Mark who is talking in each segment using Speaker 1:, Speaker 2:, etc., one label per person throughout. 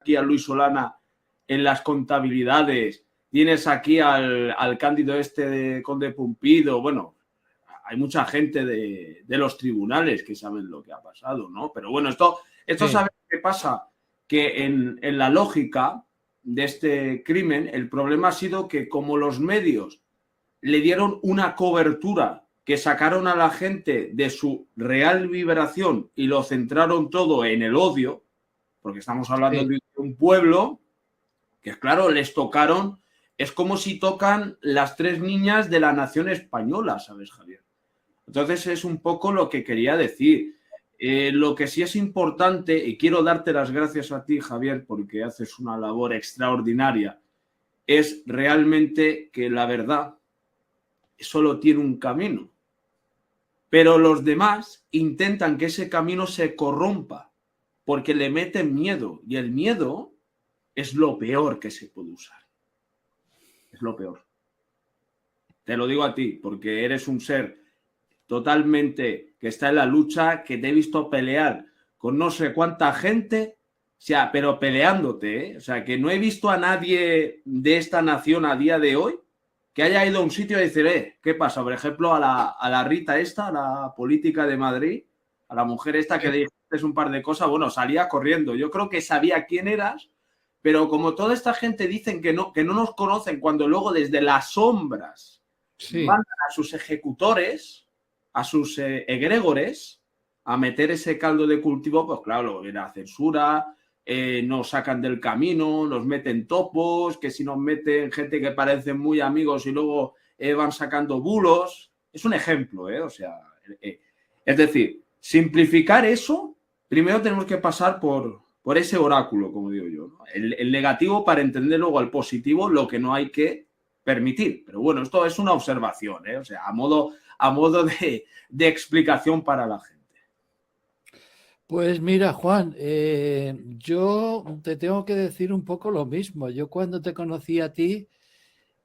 Speaker 1: aquí a Luis Solana en las contabilidades, tienes aquí al Cándido de Conde Pumpido, bueno, hay mucha gente de los tribunales que saben lo que ha pasado, ¿no? Pero bueno, esto sí. ¿Sabes qué pasa? Que en la lógica de este crimen, el problema ha sido que como los medios le dieron una cobertura, que sacaron a la gente de su real vibración y lo centraron todo en el odio, porque estamos hablando de un pueblo que, claro, les tocaron, es como si tocan las 3 niñas de la nación española, ¿sabes, Javier? Entonces es un poco lo que quería decir. Lo que sí es importante, y quiero darte las gracias a ti, Javier, porque haces una labor extraordinaria, es realmente que la verdad solo tiene un camino. Pero los demás intentan que ese camino se corrompa porque le meten miedo. Y el miedo es lo peor que se puede usar. Es lo peor. Te lo digo a ti, porque eres un ser totalmente que está en la lucha, que te he visto pelear con no sé cuánta gente, o sea, pero peleándote, ¿eh? O sea, que no he visto a nadie de esta nación a día de hoy que haya ido a un sitio y decir, ¿qué pasa? Por ejemplo, a la Rita esta, a la política de Madrid, a la mujer esta que dijiste un par de cosas, bueno, salía corriendo. Yo creo que sabía quién eras, pero como toda esta gente dicen que no nos conocen, cuando luego desde las sombras mandan a sus ejecutores, a sus egregores, a meter ese caldo de cultivo, pues claro, la censura, nos sacan del camino, nos meten topos, que si nos meten gente que parecen muy amigos y luego van sacando bulos. Es un ejemplo, o sea, es decir, simplificar eso, primero tenemos que pasar por ese oráculo, como digo yo, ¿no? El negativo para entender luego el positivo, lo que no hay que permitir. Pero bueno, esto es una observación, o sea, a modo de explicación para la gente.
Speaker 2: Pues mira, Juan, yo te tengo que decir un poco lo mismo. Yo cuando te conocí a ti,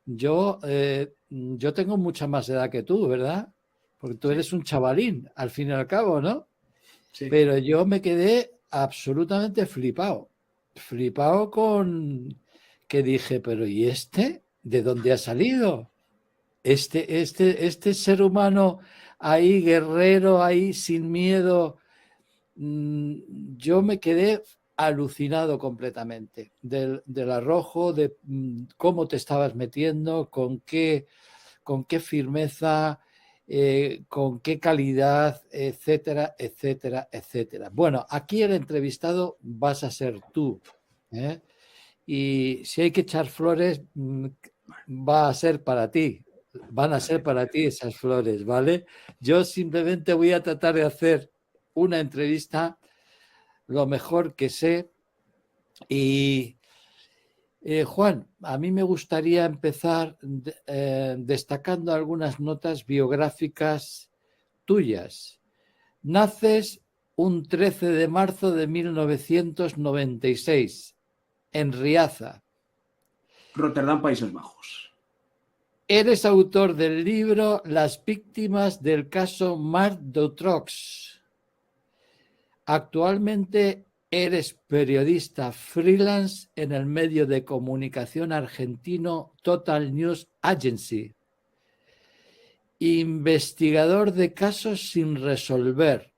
Speaker 2: yo tengo mucha más edad que tú, ¿verdad? Porque tú eres un chavalín, al fin y al cabo, ¿no? Sí. Pero yo me quedé absolutamente flipado. Flipado con que dije, pero ¿y este? ¿De dónde ha salido? Este ser humano ahí, guerrero, ahí sin miedo. Yo me quedé alucinado completamente del arrojo, de cómo te estabas metiendo, con qué firmeza, con qué calidad, etcétera, etcétera, etcétera. Bueno, aquí el entrevistado vas a ser tú, ¿eh? Y si hay que echar flores, va a ser para ti. Van a ser para ti esas flores, ¿vale? Yo simplemente voy a tratar de hacer una entrevista lo mejor que sé. Y Juan, a mí me gustaría empezar destacando algunas notas biográficas tuyas. Naces un 13 de marzo de 1996 en Riaza,
Speaker 1: Rotterdam, Países Bajos.
Speaker 2: Eres autor del libro Las víctimas del caso Marc Dutroux. Actualmente eres periodista freelance en el medio de comunicación argentino Total News Agency. Investigador de casos sin resolver.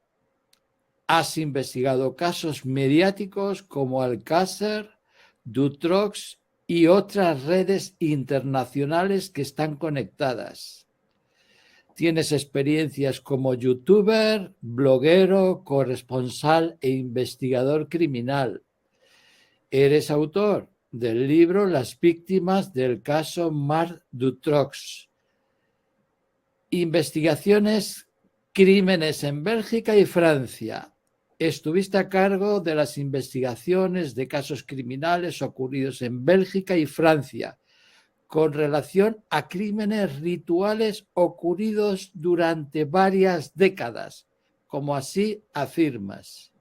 Speaker 2: Has investigado casos mediáticos como Alcácer, Dutroux y otras redes internacionales que están conectadas. Tienes experiencias como youtuber, bloguero, corresponsal e investigador criminal. Eres autor del libro Las víctimas del caso Marc Dutroux. Investigaciones, crímenes en Bélgica y Francia. Estuviste a cargo de las investigaciones de casos criminales ocurridos en Bélgica y Francia, con relación a crímenes rituales ocurridos durante varias décadas, como así afirmas.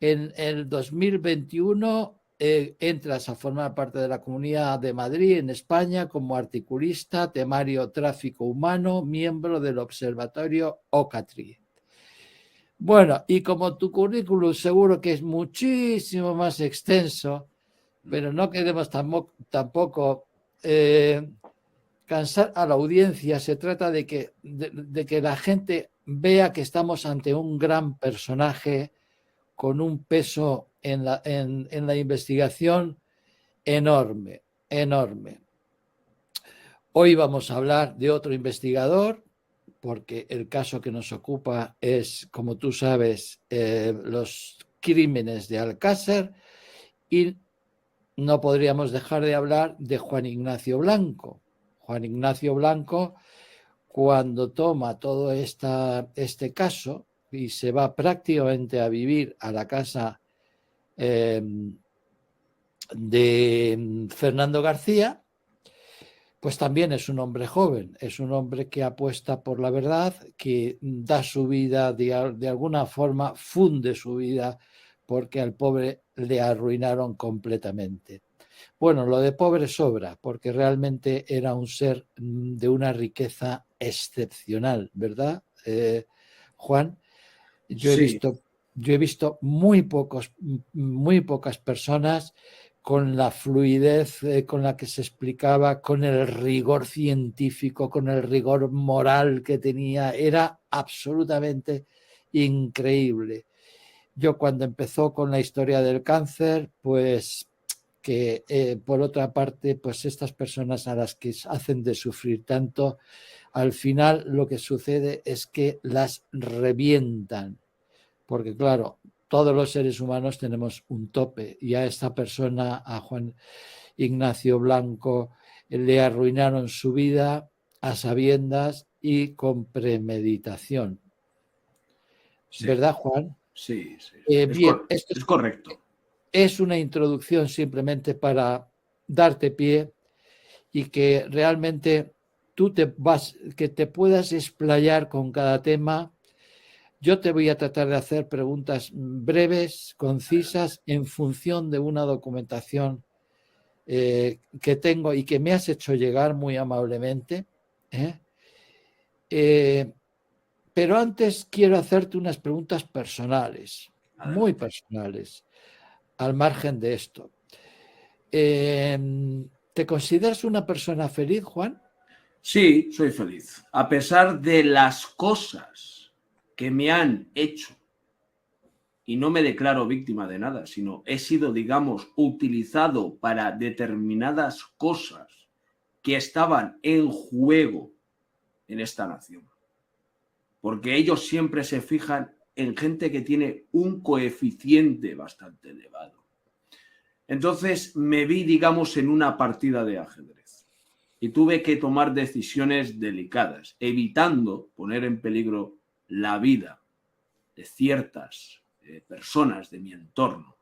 Speaker 2: En el 2021 entras a formar parte de la Comunidad de Madrid en España como articulista, temario tráfico humano, miembro del Observatorio OCATRI. Bueno, y como tu currículum seguro que es muchísimo más extenso, pero no queremos tampoco cansar a la audiencia. Se trata de que la gente vea que estamos ante un gran personaje con un peso en la investigación enorme, enorme. Hoy vamos a hablar de otro investigador, porque el caso que nos ocupa es, como tú sabes, los crímenes de Alcácer, y no podríamos dejar de hablar de Juan Ignacio Blanco. Juan Ignacio Blanco, cuando toma todo este caso y se va prácticamente a vivir a la casa de Fernando García, pues también es un hombre joven, es un hombre que apuesta por la verdad, que da su vida, de alguna forma funde su vida, porque al pobre le arruinaron completamente. Bueno, lo de pobre sobra, porque realmente era un ser de una riqueza excepcional, ¿verdad, Juan? Yo he
Speaker 1: Sí,
Speaker 2: visto, yo he visto muy pocas personas con la fluidez con la que se explicaba, con el rigor científico, con el rigor moral que tenía. Era absolutamente increíble. Yo cuando empezó con la historia del cáncer, pues que por otra parte, pues estas personas a las que hacen de sufrir tanto, al final lo que sucede es que las revientan, porque claro, todos los seres humanos tenemos un tope, y a esta persona, a Juan Ignacio Blanco, le arruinaron su vida a sabiendas y con premeditación.
Speaker 1: sí,
Speaker 2: ¿Verdad, Juan?
Speaker 1: sí, sí.
Speaker 2: Bien, esto
Speaker 1: Es correcto.
Speaker 2: es una introducción simplemente para darte pie y que realmente que te puedas explayar con cada tema. Yo te voy a tratar de hacer preguntas breves, concisas, en función de una documentación que tengo y que me has hecho llegar muy amablemente. ¿eh? Pero antes quiero hacerte unas preguntas personales, muy
Speaker 1: Adelante.
Speaker 2: personales, al margen de esto. ¿Te consideras una persona feliz, Juan?
Speaker 1: Sí, soy feliz. A pesar de las cosas que me han hecho, y no me declaro víctima de nada, sino he sido, digamos, utilizado para determinadas cosas que estaban en juego en esta nación. Porque ellos siempre se fijan en gente que tiene un coeficiente bastante elevado. Entonces me vi, digamos, en una partida de ajedrez y tuve que tomar decisiones delicadas, evitando poner en peligro la vida de ciertas personas de mi entorno.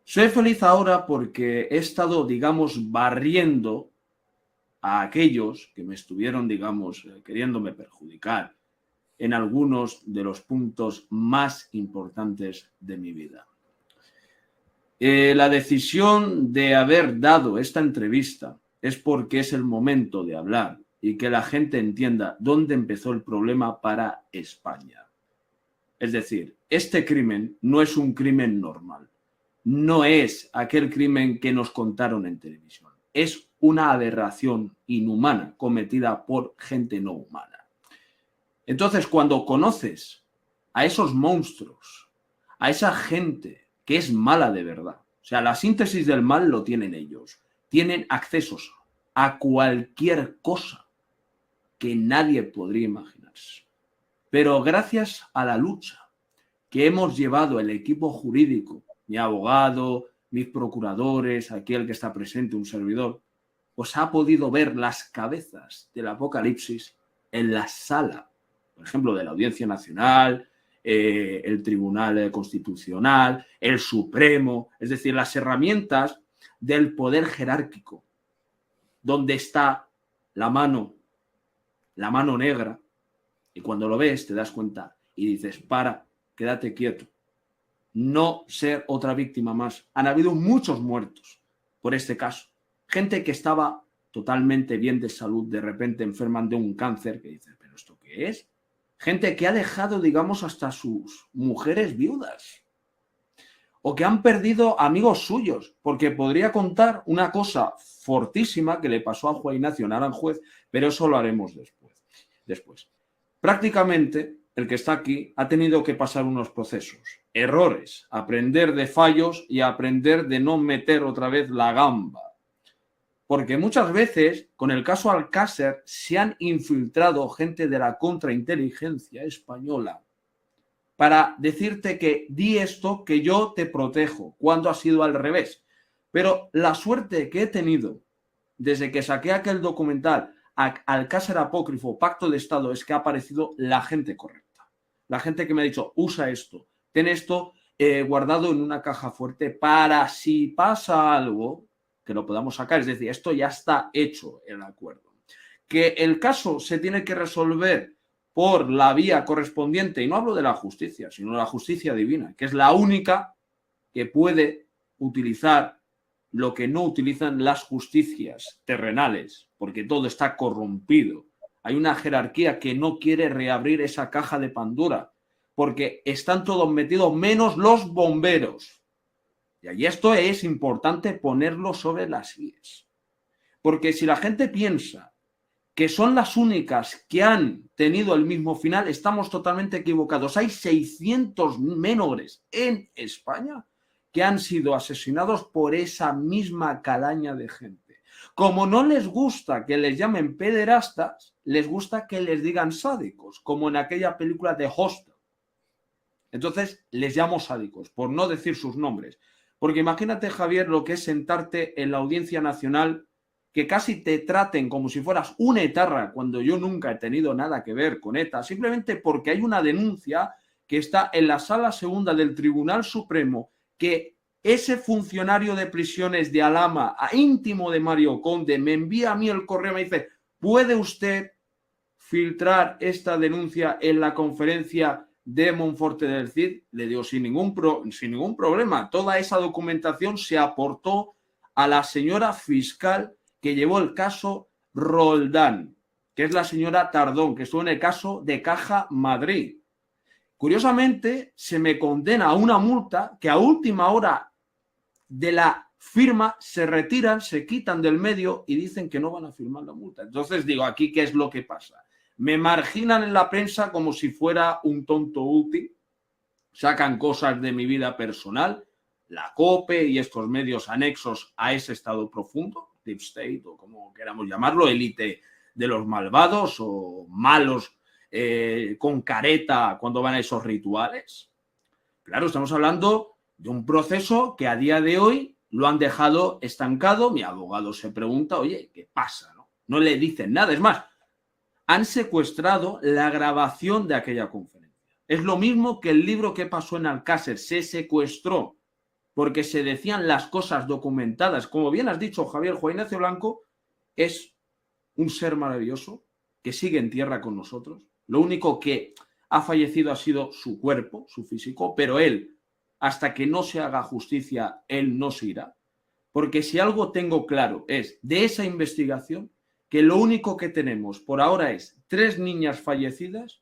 Speaker 1: Soy feliz ahora porque he estado, digamos, barriendo a aquellos que me estuvieron, digamos, queriéndome perjudicar en algunos de los puntos más importantes de mi vida. La decisión de haber dado esta entrevista es porque es el momento de hablar y que la gente entienda dónde empezó el problema para España. Es decir, este crimen no es un crimen normal, no es aquel crimen que nos contaron en televisión, es una aberración inhumana cometida por gente no humana. Entonces, cuando conoces a esos monstruos, a esa gente que es mala de verdad, o sea, la síntesis del mal lo tienen ellos, tienen accesos a cualquier cosa que nadie podría imaginarse. Pero gracias a la lucha que hemos llevado el equipo jurídico, mi abogado, mis procuradores, aquí el que está presente, un servidor, pues ha podido ver las cabezas del apocalipsis en la sala, por ejemplo, de la Audiencia Nacional, el Tribunal Constitucional, el Supremo, es decir, las herramientas del poder jerárquico, donde está la mano negra, y cuando lo ves te das cuenta y dices, para, quédate quieto, no ser otra víctima más. Han habido muchos muertos por este caso. Gente que estaba totalmente bien de salud, de repente enferman de un cáncer, que dices, ¿pero esto qué es? gente que ha dejado, digamos, hasta sus mujeres viudas, o que han perdido amigos suyos, porque podría contar una cosa fortísima que le pasó a Juan Ignacio Naranjuez, pero eso lo haremos después. Prácticamente, el que está aquí ha tenido que pasar unos procesos, errores, aprender de fallos y aprender de no meter otra vez la gamba. Porque muchas veces, con el caso Alcácer, se han infiltrado gente de la contrainteligencia española para decirte que di esto, que yo te protejo, cuando ha sido al revés. Pero la suerte que he tenido desde que saqué aquel documental Alcácer Apócrifo, Pacto de Estado, es que ha aparecido la gente correcta. La gente que me ha dicho, usa esto, ten esto guardado en una caja fuerte para si pasa algo, que lo podamos sacar. Es decir, esto ya está hecho el acuerdo. Que el caso se tiene que resolver por la vía correspondiente, y no hablo de la justicia, sino de la justicia divina, que es la única que puede utilizar lo que no utilizan las justicias terrenales, porque todo está corrompido. Hay una jerarquía que no quiere reabrir esa caja de Pandora, porque están todos metidos, menos los bomberos. Y esto es importante ponerlo sobre las IES. Porque si la gente piensa que son las únicas que han tenido el mismo final, estamos totalmente equivocados. Hay 600 menores en España que han sido asesinados por esa misma calaña de gente. Como no les gusta que les llamen pederastas, les gusta que les digan sádicos, como en aquella película de Hostel. Entonces les llamo sádicos, por no decir sus nombres. Porque imagínate, Javier, lo que es sentarte en la Audiencia Nacional, que casi te traten como si fueras un etarra, cuando yo nunca he tenido nada que ver con ETA, simplemente porque hay una denuncia que está en la Sala Segunda del Tribunal Supremo, que ese funcionario de prisiones de Alhama, íntimo de Mario Conde, me envía a mí el correo, me dice, ¿puede usted filtrar esta denuncia en la conferencia de Monforte del Cid? Le digo, sin ningún problema. Toda esa documentación se aportó a la señora fiscal que llevó el caso Roldán, que es la señora Tardón, que estuvo en el caso de Caja Madrid. Curiosamente, se me condena a una multa que a última hora de la firma se retiran, se quitan del medio y dicen que no van a firmar la multa. Entonces digo, ¿aquí qué es lo que pasa? Me marginan en la prensa como si fuera un tonto útil, sacan cosas de mi vida personal, la COPE y estos medios anexos a ese estado profundo, Deep State o como queramos llamarlo, élite de los malvados o malos con careta cuando van a esos rituales. Claro, estamos hablando de un proceso que a día de hoy lo han dejado estancado. Mi abogado se pregunta, oye, ¿qué pasa? No le dicen nada. Es más, han secuestrado la grabación de aquella conferencia. Es lo mismo que el libro que pasó en Alcácer, se secuestró porque se decían las cosas documentadas. Como bien has dicho, Javier, Juan Ignacio Blanco es un ser maravilloso que sigue en tierra con nosotros. Lo único que ha fallecido ha sido su cuerpo, su físico, pero él, hasta que no se haga justicia, él no se irá. Porque si algo tengo claro es de esa investigación, que lo único que tenemos por ahora es 3 niñas fallecidas,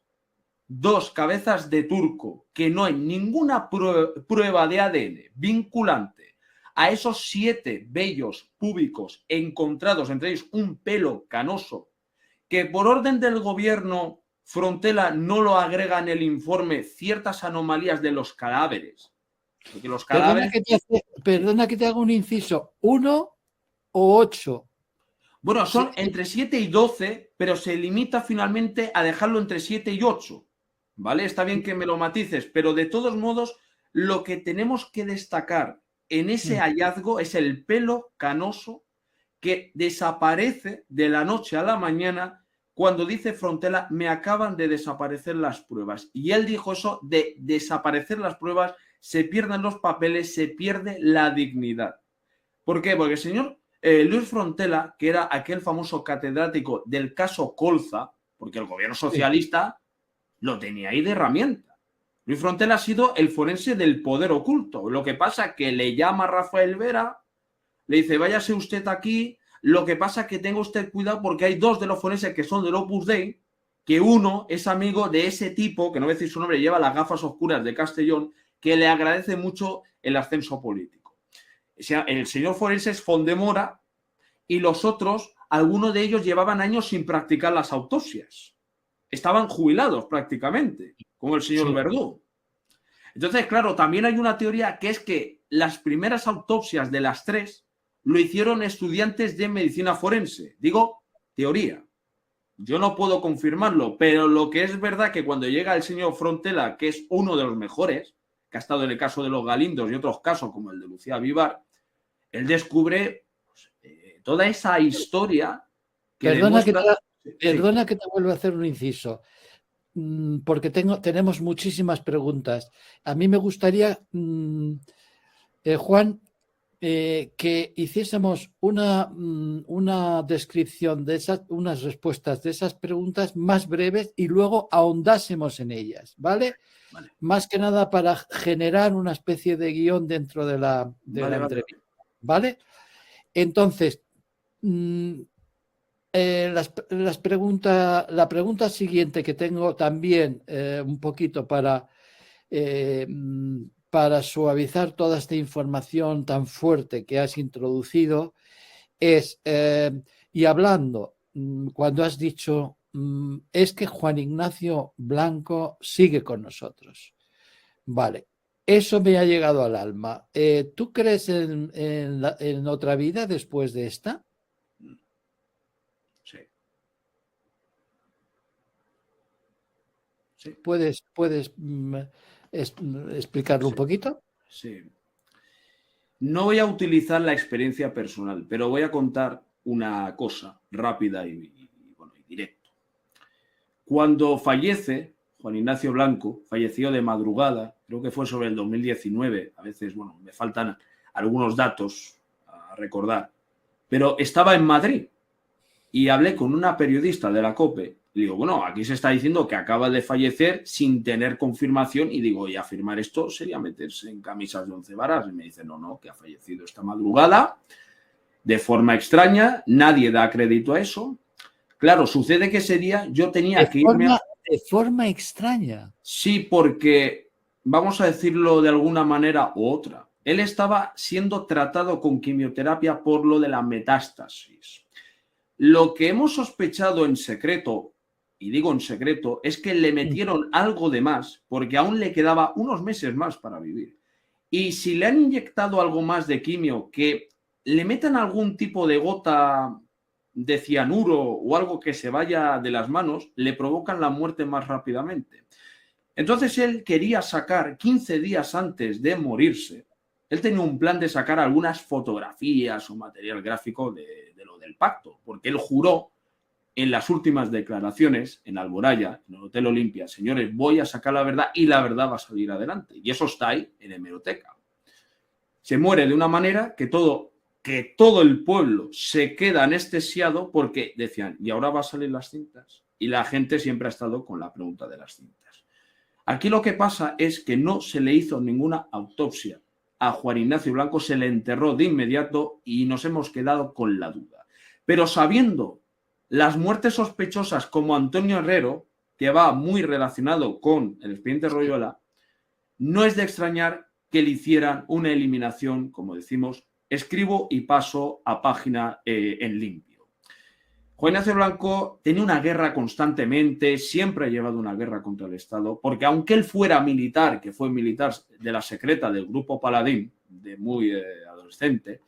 Speaker 1: 2 cabezas de turco, que no hay ninguna prueba de ADN vinculante a esos 7 vellos púbicos encontrados, entre ellos un pelo canoso, que por orden del gobierno Frontela no lo agrega en el informe ciertas anomalías de los cadáveres. Porque los cadáveres...
Speaker 2: Perdona que te haga un inciso. 1 o 8.
Speaker 1: Bueno, son entre 7 y 12, pero se limita finalmente a dejarlo entre 7 y 8. ¿Vale? Está bien que me lo matices, pero de todos modos, lo que tenemos que destacar en ese hallazgo es el pelo canoso que desaparece de la noche a la mañana cuando dice Frontela, me acaban de desaparecer las pruebas. Y él dijo eso de desaparecer las pruebas, se pierden los papeles, se pierde la dignidad. ¿Por qué? Porque el señor Luis Frontela, que era aquel famoso catedrático del caso Colza, porque el gobierno socialista lo tenía ahí de herramienta. Luis Frontela ha sido el forense del poder oculto. Lo que pasa es que le llama a Rafael Vera, le dice, váyase usted aquí. Lo que pasa es que tenga usted cuidado porque hay 2 de los forenses que son del Opus Dei que uno es amigo de ese tipo, que no voy a decir su nombre, lleva las gafas oscuras de Castellón, que le agradece mucho el ascenso político. O sea, el señor forense es Fondemora y los otros, algunos de ellos llevaban años sin practicar las autopsias. Estaban jubilados prácticamente, como el señor
Speaker 2: Sí.
Speaker 1: Verdú. Entonces, claro, también hay una teoría que es que las primeras autopsias de las 3 lo hicieron estudiantes de medicina forense. Digo, teoría. Yo no puedo confirmarlo, pero lo que es verdad que cuando llega el señor Frontela, que es uno de los mejores, que ha estado en el caso de los Galindos y otros casos como el de Lucía Vivar, él descubre pues, toda esa historia que
Speaker 2: Perdona que te,
Speaker 1: demuestra... Sí,
Speaker 2: perdona que te vuelva a hacer un inciso, porque tenemos muchísimas preguntas. A mí me gustaría, Juan, que hiciésemos una descripción de esas, unas respuestas de esas preguntas más breves y luego ahondásemos en ellas, ¿vale?
Speaker 1: vale,
Speaker 2: Más que nada para generar una especie de guión dentro de la
Speaker 1: vale, vale.
Speaker 2: entrevista, ¿vale? Entonces, la pregunta siguiente que tengo también un poquito eh, para suavizar toda esta información tan fuerte que has introducido es, y hablando, cuando has dicho, es que Juan Ignacio Blanco sigue con nosotros. Vale, eso me ha llegado al alma. ¿Tú crees en otra vida después de esta?
Speaker 1: Sí, sí,
Speaker 2: ¿Puedes explicarlo un
Speaker 1: sí,
Speaker 2: poquito?
Speaker 1: sí. No voy a utilizar la experiencia personal, pero voy a contar una cosa rápida bueno, y directo. Cuando fallece Juan Ignacio Blanco, falleció de madrugada, creo que fue sobre el 2019, a veces, bueno, me faltan algunos datos a recordar, pero estaba en Madrid y hablé con una periodista de la COPE. Y digo, bueno, aquí se está diciendo que acaba de fallecer sin tener confirmación. Y digo, y afirmar esto sería meterse en camisas de 11 varas. Y me dice, no, no, que ha fallecido esta madrugada de forma extraña. Nadie da crédito a eso. Claro, sucede que ese día yo tenía que irme a...
Speaker 2: De forma extraña.
Speaker 1: Sí, porque, vamos a decirlo de alguna manera u otra, él estaba siendo tratado con quimioterapia por lo de la metástasis. Lo que hemos sospechado en secreto, y digo en secreto, es que le metieron algo de más porque aún le quedaba unos meses más para vivir. Y si le han inyectado algo más de quimio, que le metan algún tipo de gota de cianuro o algo que se vaya de las manos, le provocan la muerte más rápidamente. Entonces él quería sacar 15 días antes de morirse, él tenía un plan de sacar algunas fotografías o material gráfico de lo del pacto, porque él juró en las últimas declaraciones en Alboraya, en el Hotel Olimpia, señores, voy a sacar la verdad y la verdad va a salir adelante. Y eso está ahí en hemeroteca. Se muere de una manera que todo el pueblo se queda anestesiado porque decían, ¿y ahora va a salir las cintas? Y la gente siempre ha estado con la pregunta de las cintas. Aquí lo que pasa es que no se le hizo ninguna autopsia. A Juan Ignacio Blanco se le enterró de inmediato y nos hemos quedado con la duda. Pero sabiendo las muertes sospechosas como Antonio Herrero, que va muy relacionado con el expediente Royola, no es de extrañar que le hicieran una eliminación, como decimos, escribo y paso a página en limpio. Juan Ignacio Blanco tenía una guerra constantemente, siempre ha llevado una guerra contra el Estado, porque aunque él fuera militar, que fue militar de la secreta del grupo Paladín, de muy adolescente,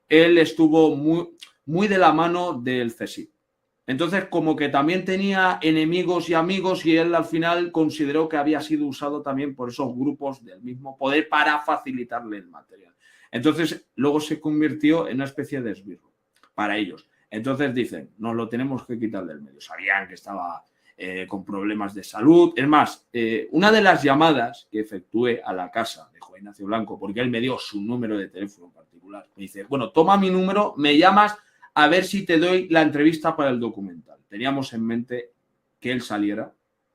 Speaker 1: él estuvo muy de la mano del CSIC. Entonces, como que también tenía enemigos y amigos y él al final consideró que había sido usado también por esos grupos del mismo poder para facilitarle el material. Entonces, luego se convirtió en una especie de esbirro para ellos. Entonces dicen, nos lo tenemos que quitar del medio. Sabían que estaba con problemas de salud. Es más, una de las llamadas que efectué a la casa de Juan Ignacio Blanco, porque él me dio su número de teléfono en particular, me dice, bueno, toma mi número, me llamas a ver si te doy la entrevista para el documental. Teníamos en mente que él saliera,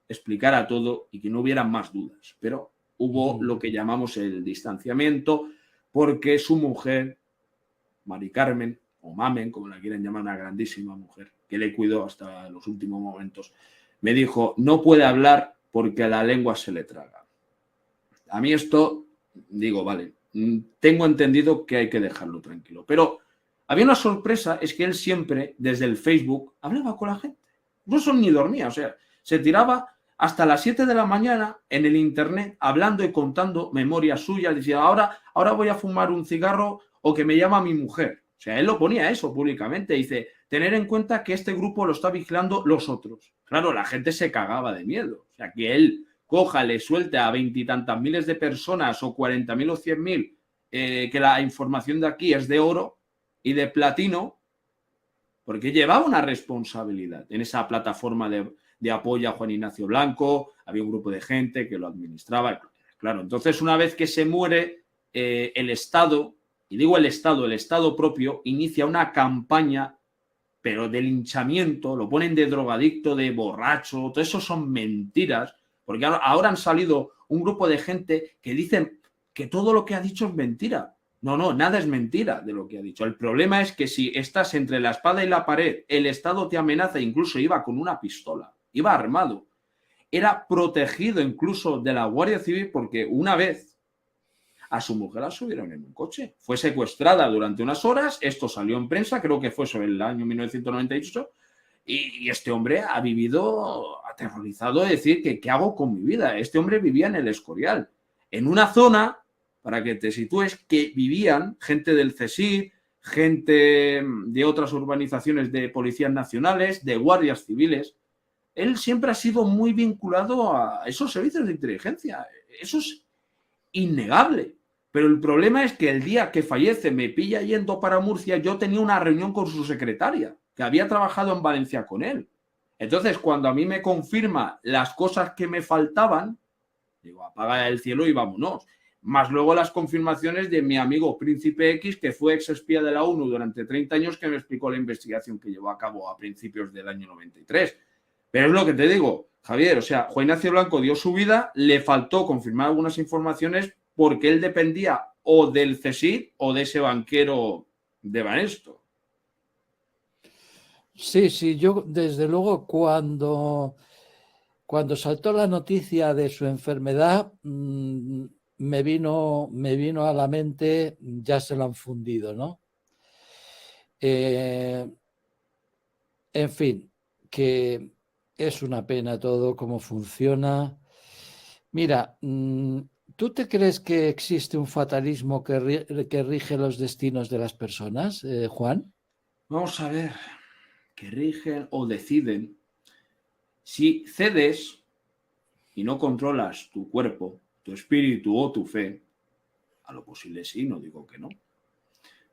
Speaker 1: explicara todo y que no hubiera más dudas. Pero hubo lo que llamamos el distanciamiento porque su mujer, Mari Carmen, o Mamen, como la quieren llamar, una grandísima mujer, que le cuidó hasta los últimos momentos, me dijo, no puede hablar porque la lengua se le traga. A mí esto, digo, vale, tengo entendido que hay que dejarlo tranquilo. Pero había una sorpresa, es que él siempre, desde el Facebook, hablaba con la gente. No son ni dormía, o sea, se tiraba hasta las 7 de la mañana en el internet hablando y contando memorias suyas, diciendo, ahora voy a fumar un cigarro o que me llama mi mujer. O sea, él lo ponía eso públicamente. Dice, tener en cuenta que este grupo lo está vigilando los otros. Claro, la gente se cagaba de miedo. O sea, que él coja, le suelte a 20 y tantas miles de personas o 40.000 o 100.000 que la información de aquí es de oro y de platino, porque llevaba una responsabilidad en esa plataforma de apoyo a Juan Ignacio Blanco, había un grupo de gente que lo administraba. Claro, entonces una vez que se muere el Estado, y digo el Estado propio, inicia una campaña, pero de linchamiento, lo ponen de drogadicto, de borracho, todo eso son mentiras, porque ahora han salido un grupo de gente que dicen que todo lo que ha dicho es mentira. No, nada es mentira de lo que ha dicho. El problema es que si estás entre la espada y la pared, el Estado te amenaza, incluso iba con una pistola, iba armado. Era protegido incluso de la Guardia Civil porque una vez a su mujer la subieron en un coche. Fue secuestrada durante unas horas, esto salió en prensa, creo que fue sobre el año 1998, y este hombre ha vivido aterrorizado de decir que ¿qué hago con mi vida? Este hombre vivía en el Escorial, en una zona, para que te sitúes, que vivían gente del CSIC, gente de otras urbanizaciones de policías nacionales, de guardias civiles. Él siempre ha sido muy vinculado a esos servicios de inteligencia. Eso es innegable. Pero el problema es que el día que fallece, me pilla yendo para Murcia, yo tenía una reunión con su secretaria, que había trabajado en Valencia con él. Entonces, cuando a mí me confirma las cosas que me faltaban, digo, apaga el cielo y vámonos. Más luego las confirmaciones de mi amigo Príncipe X, que fue ex espía de la ONU durante 30 años, que me explicó la investigación que llevó a cabo a principios del año 93. Pero es lo que te digo, Javier, o sea, Juan Ignacio Blanco dio su vida, le faltó confirmar algunas informaciones porque él dependía o del CSIC o de ese banquero de Banesto.
Speaker 2: Sí, yo desde luego cuando saltó la noticia de su enfermedad, me vino a la mente, ya se lo han fundido, ¿no? En fin, que es una pena todo cómo funciona. Mira, ¿tú te crees que existe un fatalismo que rige los destinos de las personas, Juan?
Speaker 1: Vamos a ver, que rigen o deciden. Si cedes y no controlas tu cuerpo, tu espíritu o tu fe, a lo posible sí, no digo que no.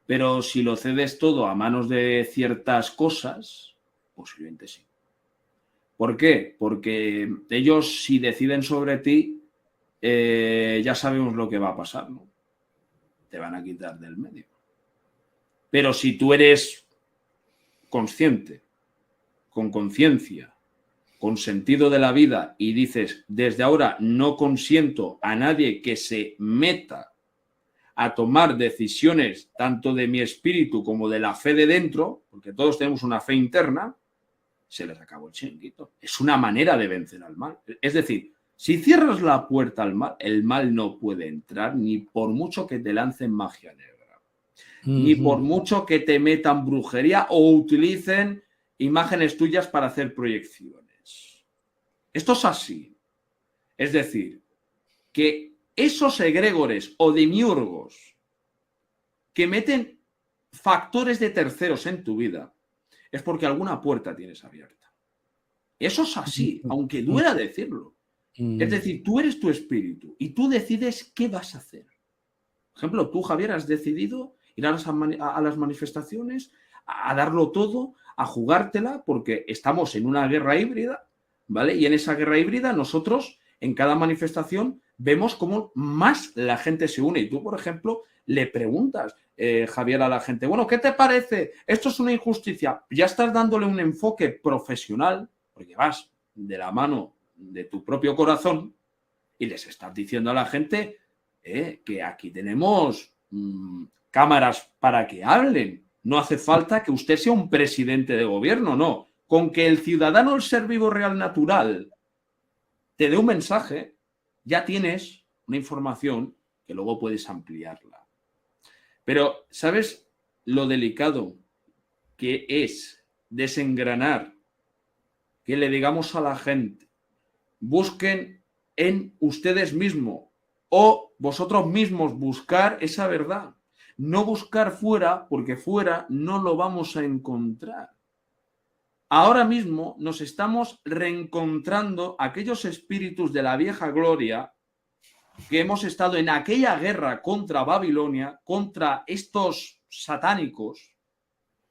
Speaker 1: Pero si lo cedes todo a manos de ciertas cosas, posiblemente sí. ¿Por qué? Porque ellos, si deciden sobre ti, ya sabemos lo que va a pasar, ¿no? Te van a quitar del medio. Pero si tú eres consciente, con conciencia, con sentido de la vida y dices, desde ahora no consiento a nadie que se meta a tomar decisiones tanto de mi espíritu como de la fe de dentro, porque todos tenemos una fe interna, se les acabó el chiringuito. Es una manera de vencer al mal. Es decir, si cierras la puerta al mal, el mal no puede entrar ni por mucho que te lancen magia negra, ni por mucho que te metan brujería o utilicen imágenes tuyas para hacer proyecciones. Esto es así. Es decir, que esos egregores o demiurgos que meten factores de terceros en tu vida es porque alguna puerta tienes abierta. Eso es así, aunque duela decirlo. Es decir, tú eres tu espíritu y tú decides qué vas a hacer. Por ejemplo, tú, Javier, has decidido ir a las manifestaciones, a darlo todo, a jugártela, porque estamos en una guerra híbrida, ¿vale? Y en esa guerra híbrida nosotros, en cada manifestación, vemos cómo más la gente se une. Y tú, por ejemplo, le preguntas, Javier, a la gente, bueno, ¿qué te parece? Esto es una injusticia. Ya estás dándole un enfoque profesional, porque vas de la mano de tu propio corazón y les estás diciendo a la gente que aquí tenemos cámaras para que hablen. No hace falta que usted sea un presidente de gobierno, no. Con que el ciudadano, el ser vivo real natural, te dé un mensaje, ya tienes una información que luego puedes ampliarla. Pero, ¿sabes lo delicado que es desengranar, que le digamos a la gente, busquen en ustedes mismos o vosotros mismos buscar esa verdad? No buscar fuera, porque fuera no lo vamos a encontrar. Ahora mismo nos estamos reencontrando aquellos espíritus de la vieja gloria que hemos estado en aquella guerra contra Babilonia, contra estos satánicos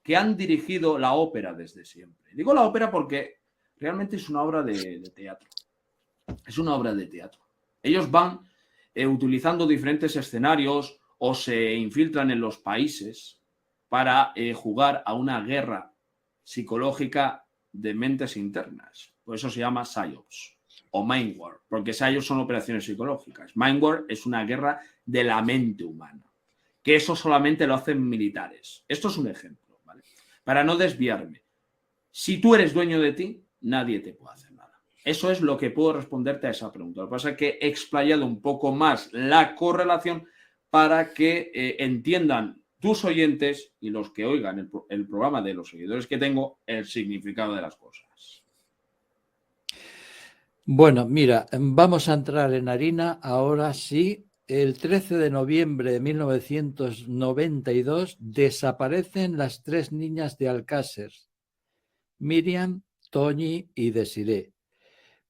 Speaker 1: que han dirigido la ópera desde siempre. Digo la ópera porque realmente es una obra de teatro. Es una obra de teatro. Ellos van utilizando diferentes escenarios o se infiltran en los países para jugar a una guerra psicológica de mentes internas. Por eso se llama PSYOPs o Mind War, porque PSYOPs son operaciones psicológicas. Mind War es una guerra de la mente humana, que eso solamente lo hacen militares. Esto es un ejemplo, ¿vale? Para no desviarme. Si tú eres dueño de ti, nadie te puede hacer nada. Eso es lo que puedo responderte a esa pregunta. Lo que pasa es que he explayado un poco más la correlación para que entiendan tus oyentes y los que oigan el programa de los seguidores que tengo, el significado de las cosas.
Speaker 2: Bueno, mira, vamos a entrar en harina ahora sí. El 13 de noviembre de 1992 desaparecen las 3 niñas de Alcácer, Miriam, Toñi y Desiree.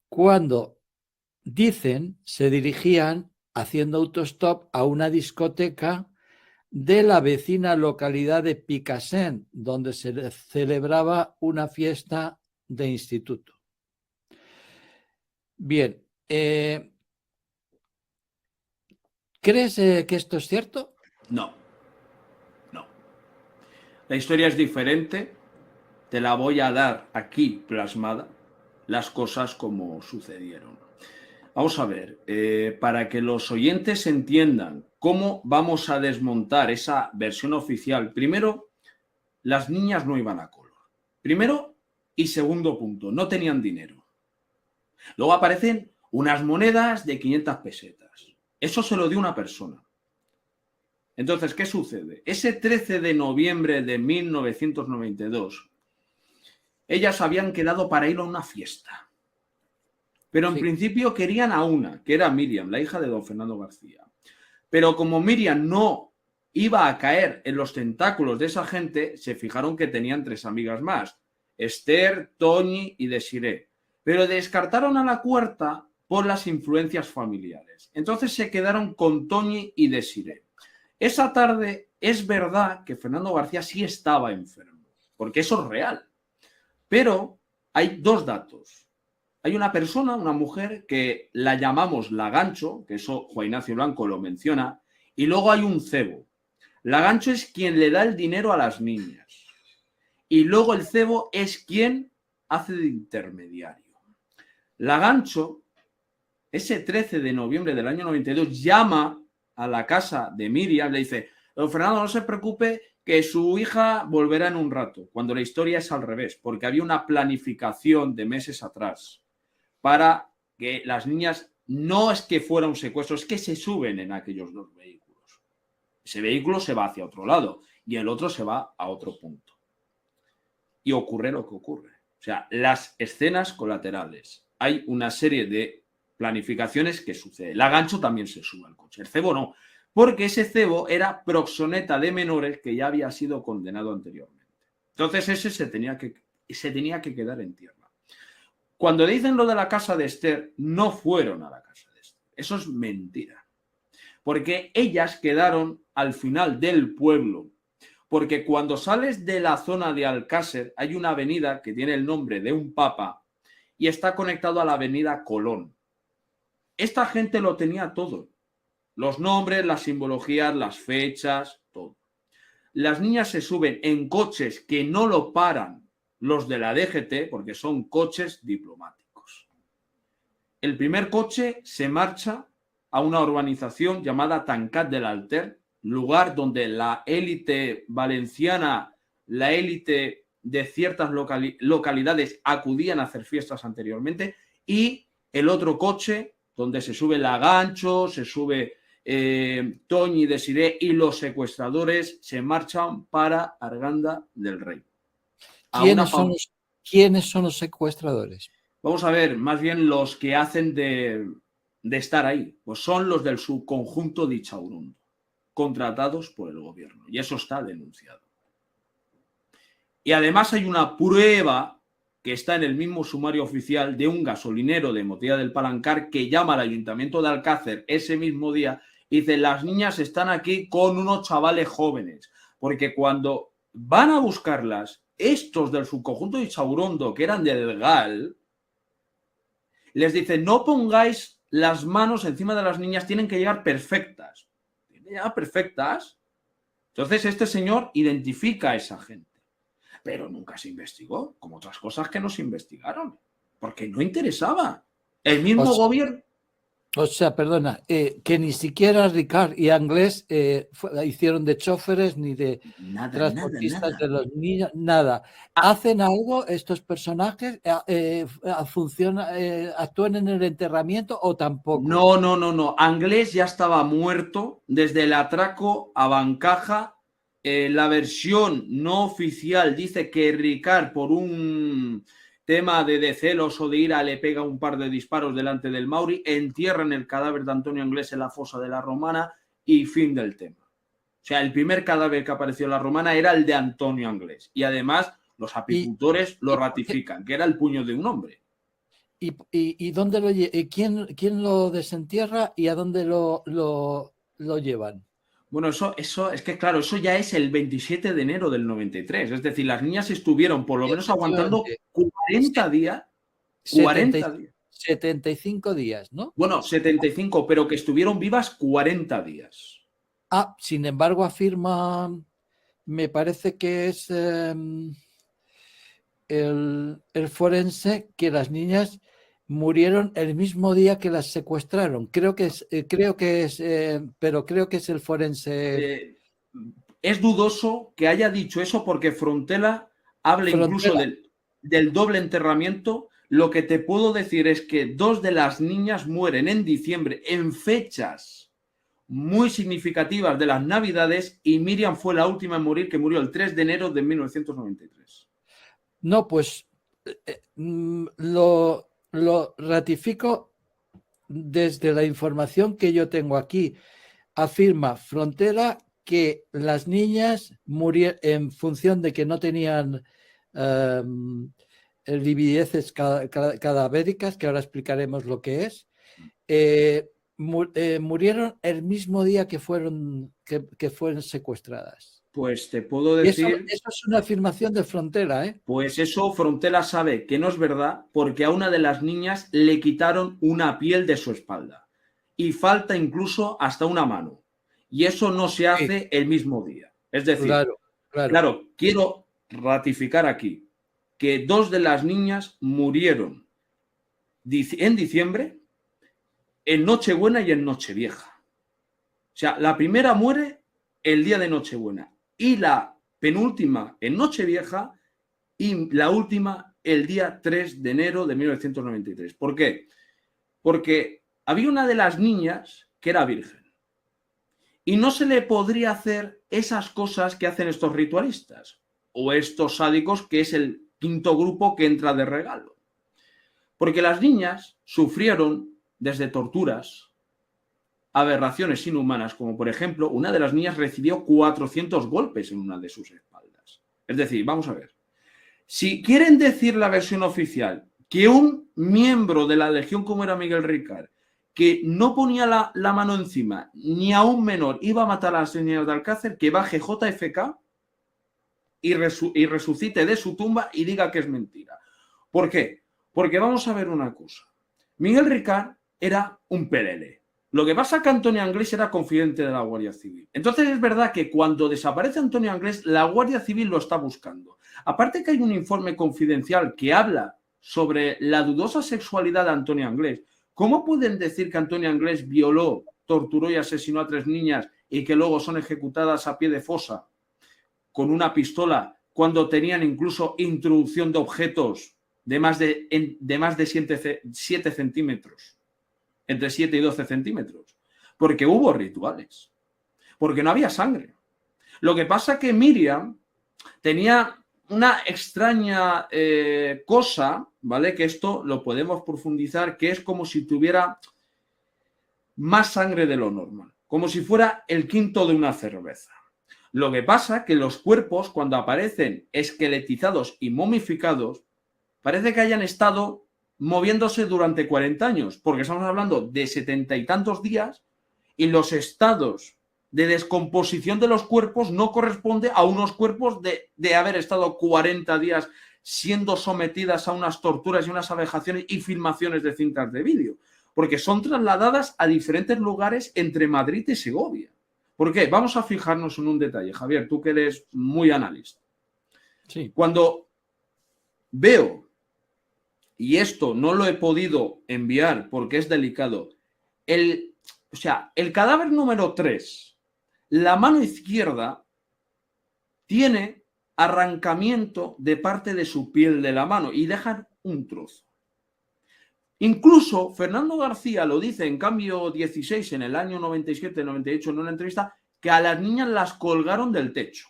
Speaker 2: Cuando dicen, se dirigían haciendo autostop a una discoteca de la vecina localidad de Picassent, donde se celebraba una fiesta de instituto. Bien, ¿crees que esto es cierto?
Speaker 1: No. La historia es diferente, te la voy a dar aquí plasmada, las cosas como sucedieron. Vamos a ver, para que los oyentes entiendan cómo vamos a desmontar esa versión oficial. Primero, las niñas no iban a color. Primero y segundo punto, no tenían dinero. Luego aparecen unas monedas de 500 pesetas. Eso se lo dio una persona. Entonces, ¿qué sucede? Ese 13 de noviembre de 1992, ellas habían quedado para ir a una fiesta. Pero en principio querían a una, que era Miriam, la hija de don Fernando García. Pero como Miriam no iba a caer en los tentáculos de esa gente, se fijaron que tenían 3 amigas más, Esther, Toñi y Desiree. Pero descartaron a la cuarta por las influencias familiares. Entonces se quedaron con Toñi y Desiree. Esa tarde es verdad que Fernando García sí estaba enfermo, porque eso es real. Pero hay 2 datos. Hay una persona, una mujer, que la llamamos Lagancho, que eso Juan Ignacio Blanco lo menciona, y luego hay un cebo. Lagancho es quien le da el dinero a las niñas. Y luego el cebo es quien hace de intermediario. Lagancho, ese 13 de noviembre del año 92, llama a la casa de Miriam, le dice: don Fernando, no se preocupe, que su hija volverá en un rato, cuando la historia es al revés, porque había una planificación de meses atrás para que las niñas, no es que fuera un secuestro, es que se suben en aquellos 2 vehículos. Ese vehículo se va hacia otro lado y el otro se va a otro punto. Y ocurre lo que ocurre. O sea, las escenas colaterales. Hay una serie de planificaciones que sucede. Lagancho también se sube al coche. El cebo no, porque ese cebo era proxoneta de menores que ya había sido condenado anteriormente. Entonces ese se tenía que quedar en tierra. Cuando dicen lo de la casa de Esther, no fueron a la casa de Esther. Eso es mentira. Porque ellas quedaron al final del pueblo. Porque cuando sales de la zona de Alcácer, hay una avenida que tiene el nombre de un papa y está conectado a la avenida Colón. Esta gente lo tenía todo. Los nombres, las simbologías, las fechas, todo. Las niñas se suben en coches que no lo paran los de la DGT, porque son coches diplomáticos. El primer coche se marcha a una urbanización llamada Tancat del Alter, lugar donde la élite valenciana, la élite de ciertas localidades acudían a hacer fiestas anteriormente, y el otro coche donde se sube Lagancho, se sube Toñi de Siré, y los secuestradores se marchan para Arganda del Rey.
Speaker 2: ¿Quiénes son los secuestradores?
Speaker 1: Vamos a ver, más bien los que hacen de estar ahí, pues son los del subconjunto de Ichaurundo, contratados por el gobierno, y eso está denunciado. Y además hay una prueba que está en el mismo sumario oficial de un gasolinero de Motilla del Palancar que llama al ayuntamiento de Alcácer ese mismo día y dice: las niñas están aquí con unos chavales jóvenes, porque cuando van a buscarlas, estos del subconjunto de Ichaurondo, que eran del GAL, les dicen: no pongáis las manos encima de las niñas, tienen que llegar perfectas. ¿Tienen que llegar perfectas? Entonces este señor identifica a esa gente. Pero nunca se investigó, como otras cosas que no se investigaron, porque no interesaba. El mismo gobierno...
Speaker 2: O sea, perdona, que ni siquiera Ricard y Anglés hicieron de choferes ni de transportistas de los niños, nada. ¿Hacen algo estos personajes? ¿Actúan en el enterramiento o tampoco?
Speaker 1: No. Anglés ya estaba muerto desde el atraco a Bancaja. La versión no oficial dice que Ricard, por un tema de celos o de ira, le pega un par de disparos delante del Mauri, entierran el cadáver de Antonio Anglés en la fosa de la Romana y fin del tema. O sea, el primer cadáver que apareció en la Romana era el de Antonio Anglés, y además los apicultores lo ratifican, que era el puño de un hombre.
Speaker 2: ¿Y dónde quién lo desentierra y a dónde lo llevan?
Speaker 1: Bueno, eso es que, claro, eso ya es el 27 de enero del 93. Es decir, las niñas estuvieron por lo menos aguantando 40 días. 40 días.
Speaker 2: 75 días, ¿no?
Speaker 1: Bueno, 75, pero que estuvieron vivas 40 días.
Speaker 2: Sin embargo, afirma, me parece que es el forense, que las niñas murieron el mismo día que las secuestraron. Creo que es el forense.
Speaker 1: Es dudoso que haya dicho eso, porque Frontela habla incluso del doble enterramiento. Lo que te puedo decir es que 2 de las niñas mueren en diciembre, en fechas muy significativas de las Navidades, y Miriam fue la última en morir, que murió el 3 de enero de 1993.
Speaker 2: No, pues lo ratifico desde la información que yo tengo aquí. Afirma Frontera que las niñas murieron en función de que no tenían livideces cadavéricas, que ahora explicaremos lo que es. Murieron el mismo día que fueron secuestradas.
Speaker 1: Pues te puedo decir...
Speaker 2: Eso es una afirmación de Frontera, ¿eh?
Speaker 1: Pues eso Frontera sabe que no es verdad, porque a una de las niñas le quitaron una piel de su espalda y falta incluso hasta una mano. Y eso no se hace el mismo día. Es decir, claro, quiero ratificar aquí que 2 de las niñas murieron en diciembre, en Nochebuena y en Nochevieja. O sea, la primera muere el día de Nochebuena y la penúltima en Nochevieja, y la última el día 3 de enero de 1993. ¿Por qué? Porque había una de las niñas que era virgen y no se le podría hacer esas cosas que hacen estos ritualistas o estos sádicos, que es el quinto grupo que entra de regalo. Porque las niñas sufrieron desde torturas, aberraciones inhumanas, como por ejemplo, una de las niñas recibió 400 golpes en una de sus espaldas. Es decir, vamos a ver, si quieren decir la versión oficial que un miembro de la Legión, como era Miguel Ricard, que no ponía la mano encima ni a un menor, iba a matar a las niñas de Alcácer, que baje JFK y resucite de su tumba y diga que es mentira. ¿Por qué? Porque vamos a ver una cosa. Miguel Ricard era un pelele. Lo que pasa es que Antonio Anglés era confidente de la Guardia Civil. Entonces es verdad que cuando desaparece Antonio Anglés, la Guardia Civil lo está buscando. Aparte que hay un informe confidencial que habla sobre la dudosa sexualidad de Antonio Anglés. ¿Cómo pueden decir que Antonio Anglés violó, torturó y asesinó a 3 niñas y que luego son ejecutadas a pie de fosa con una pistola cuando tenían incluso introducción de objetos de más de 7 centímetros, entre 7 y 12 centímetros, porque hubo rituales, porque no había sangre. Lo que pasa es que Miriam tenía una extraña cosa, ¿vale? Que esto lo podemos profundizar, que es como si tuviera más sangre de lo normal, como si fuera el quinto de una cerveza. Lo que pasa es que los cuerpos, cuando aparecen esqueletizados y momificados, parece que hayan estado moviéndose durante 40 años, porque estamos hablando de 70 y tantos días y los estados de descomposición de los cuerpos no corresponde a unos cuerpos de haber estado 40 días siendo sometidas a unas torturas y unas abejaciones y filmaciones de cintas de vídeo, porque son trasladadas a diferentes lugares entre Madrid y Segovia. ¿Por qué? Vamos a fijarnos en un detalle, Javier, tú que eres muy analista.
Speaker 2: Sí.
Speaker 1: Cuando veo, y esto no lo he podido enviar porque es delicado, el cadáver número 3, la mano izquierda tiene arrancamiento de parte de su piel de la mano y dejan un trozo. Incluso Fernando García lo dice en Cambio 16 en el año 97-98 en una entrevista, que a las niñas las colgaron del techo.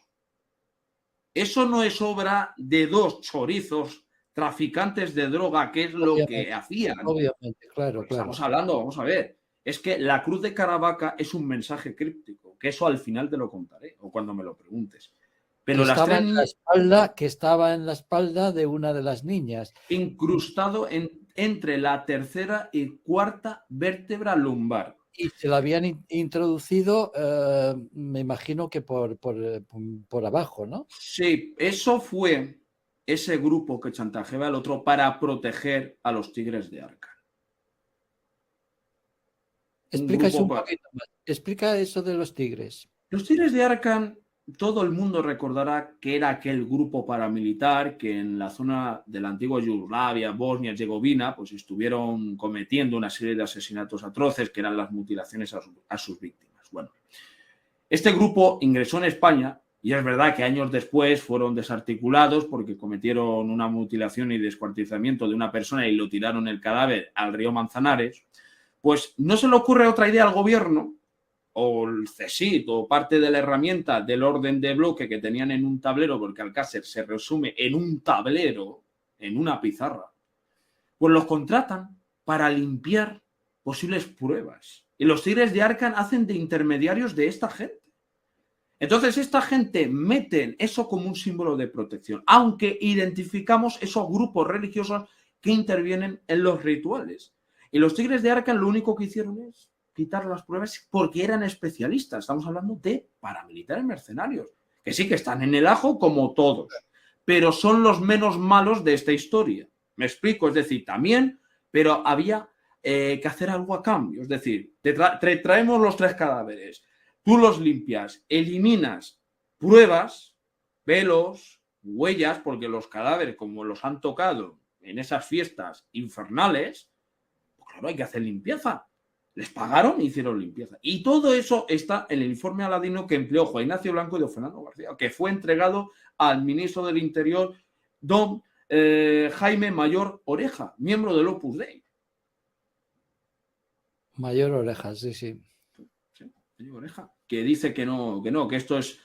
Speaker 1: Eso no es obra de dos chorizos traficantes de droga, que es lo que hacían.
Speaker 2: Obviamente, claro.
Speaker 1: Estamos hablando, vamos a ver, es que la cruz de Caravaca es un mensaje críptico, que eso al final te lo contaré, o cuando me lo preguntes. Pero
Speaker 2: que estaba en la espalda de una de las niñas.
Speaker 1: Incrustado entre la tercera y cuarta vértebra lumbar.
Speaker 2: Y se la habían introducido, me imagino que por abajo, ¿no?
Speaker 1: Sí, eso fue ese grupo que chantajeaba al otro para proteger a los tigres de Arkan.
Speaker 2: Explica eso un poquito más. Explica eso de los tigres.
Speaker 1: Los tigres de Arkan, todo el mundo recordará que era aquel grupo paramilitar que en la zona de la antigua Yugoslavia, Bosnia, Herzegovina, pues estuvieron cometiendo una serie de asesinatos atroces que eran las mutilaciones a sus víctimas. Bueno, este grupo ingresó en España y es verdad que años después fueron desarticulados porque cometieron una mutilación y descuartizamiento de una persona y lo tiraron el cadáver al río Manzanares. Pues no se le ocurre otra idea al gobierno, o el CSIC, o parte de la herramienta del orden de bloque que tenían en un tablero, porque Alcácer se resume en un tablero, en una pizarra, pues los contratan para limpiar posibles pruebas. Y los tigres de Arkan hacen de intermediarios de esta gente. Entonces, esta gente meten eso como un símbolo de protección, aunque identificamos esos grupos religiosos que intervienen en los rituales. Y los tigres de Arkan lo único que hicieron es quitar las pruebas porque eran especialistas. Estamos hablando de paramilitares mercenarios, que sí que están en el ajo como todos, pero son los menos malos de esta historia. Me explico, es decir, también, pero había que hacer algo a cambio. Es decir, te traemos los 3 cadáveres, tú los limpias, eliminas pruebas, pelos, huellas, porque los cadáveres, como los han tocado en esas fiestas infernales, pues claro, hay que hacer limpieza. Les pagaron e hicieron limpieza. Y todo eso está en el informe Aladino que empleó Juan Ignacio Blanco y don Fernando García, que fue entregado al ministro del Interior, don Jaime Mayor Oreja, miembro del Opus Dei.
Speaker 2: Mayor Oreja, sí. Sí,
Speaker 1: Mayor Oreja, que dice que no, que esto es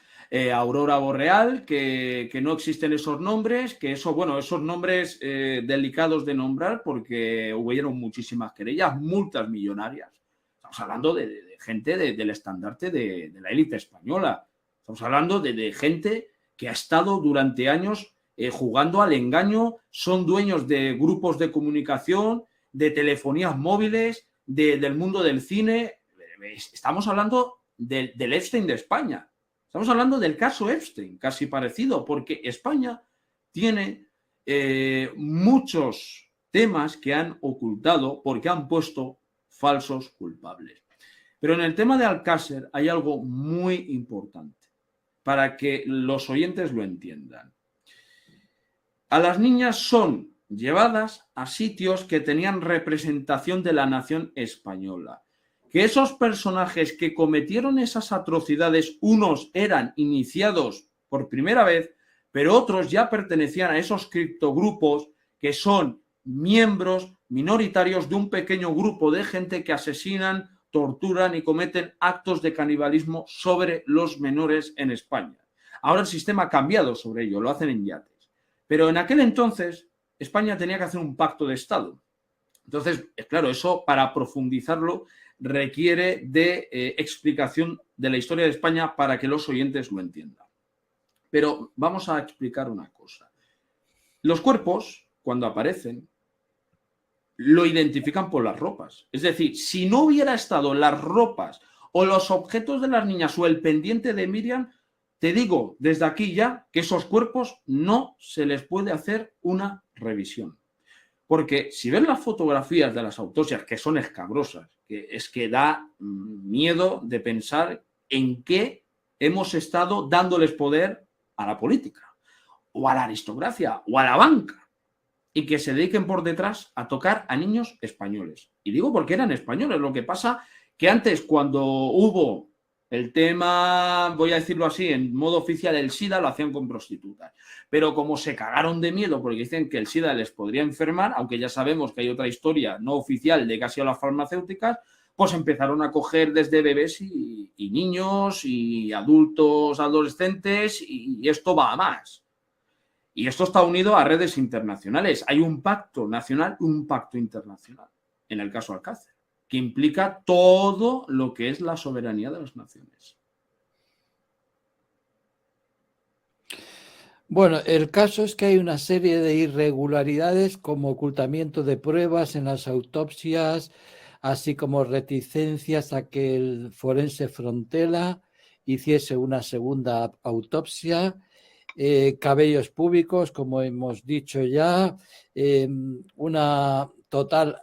Speaker 1: aurora boreal, que no existen esos nombres, que eso, bueno, esos nombres delicados de nombrar porque hubieron muchísimas querellas, multas millonarias. Estamos hablando de gente del estandarte de la élite española. Estamos hablando de gente que ha estado durante años jugando al engaño, son dueños de grupos de comunicación, de telefonías móviles, del mundo del cine. Estamos hablando del Epstein de España. Estamos hablando del caso Epstein, casi parecido, porque España tiene muchos temas que han ocultado porque han puesto falsos culpables. Pero en el tema de Alcácer hay algo muy importante para que los oyentes lo entiendan. A las niñas son llevadas a sitios que tenían representación de la nación española. Que esos personajes que cometieron esas atrocidades, unos eran iniciados por primera vez, pero otros ya pertenecían a esos criptogrupos que son miembros minoritarios de un pequeño grupo de gente que asesinan, torturan y cometen actos de canibalismo sobre los menores en España. Ahora el sistema ha cambiado sobre ello, lo hacen en yates. Pero en aquel entonces España tenía que hacer un pacto de Estado. Entonces, claro, eso para profundizarlo requiere de explicación de la historia de España para que los oyentes lo entiendan. Pero vamos a explicar una cosa. Los cuerpos, cuando aparecen, lo identifican por las ropas. Es decir, si no hubiera estado las ropas o los objetos de las niñas o el pendiente de Miriam, te digo desde aquí ya que esos cuerpos no se les puede hacer una revisión. Porque si ves las fotografías de las autopsias, que son escabrosas, que es que da miedo de pensar en qué hemos estado dándoles poder a la política, o a la aristocracia, o a la banca, y que se dediquen por detrás a tocar a niños españoles. Y digo porque eran españoles. Lo que pasa que antes, cuando hubo el tema, voy a decirlo así, en modo oficial, el SIDA, lo hacían con prostitutas. Pero como se cagaron de miedo porque dicen que el SIDA les podría enfermar, aunque ya sabemos que hay otra historia no oficial de que ha sido las farmacéuticas, pues empezaron a coger desde bebés y niños y adultos, adolescentes, y esto va a más. Y esto está unido a redes internacionales. Hay un pacto nacional y un pacto internacional, en el caso Alcácer, que implica todo lo que es la soberanía de las naciones.
Speaker 2: Bueno, el caso es que hay una serie de irregularidades como ocultamiento de pruebas en las autopsias, así como reticencias a que el forense Frontela hiciese una segunda autopsia, cabellos públicos, como hemos dicho ya, una total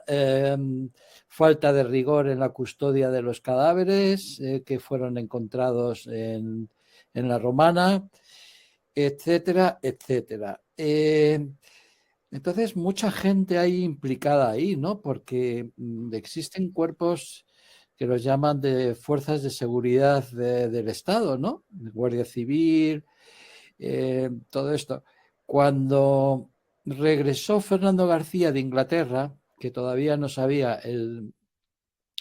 Speaker 2: falta de rigor en la custodia de los cadáveres que fueron encontrados en la Romana, etcétera, etcétera. Entonces, mucha gente hay implicada ahí, ¿no? Porque existen cuerpos que los llaman de fuerzas de seguridad del Estado, ¿no? Guardia Civil, todo esto. Cuando regresó Fernando García de Inglaterra, que todavía no sabía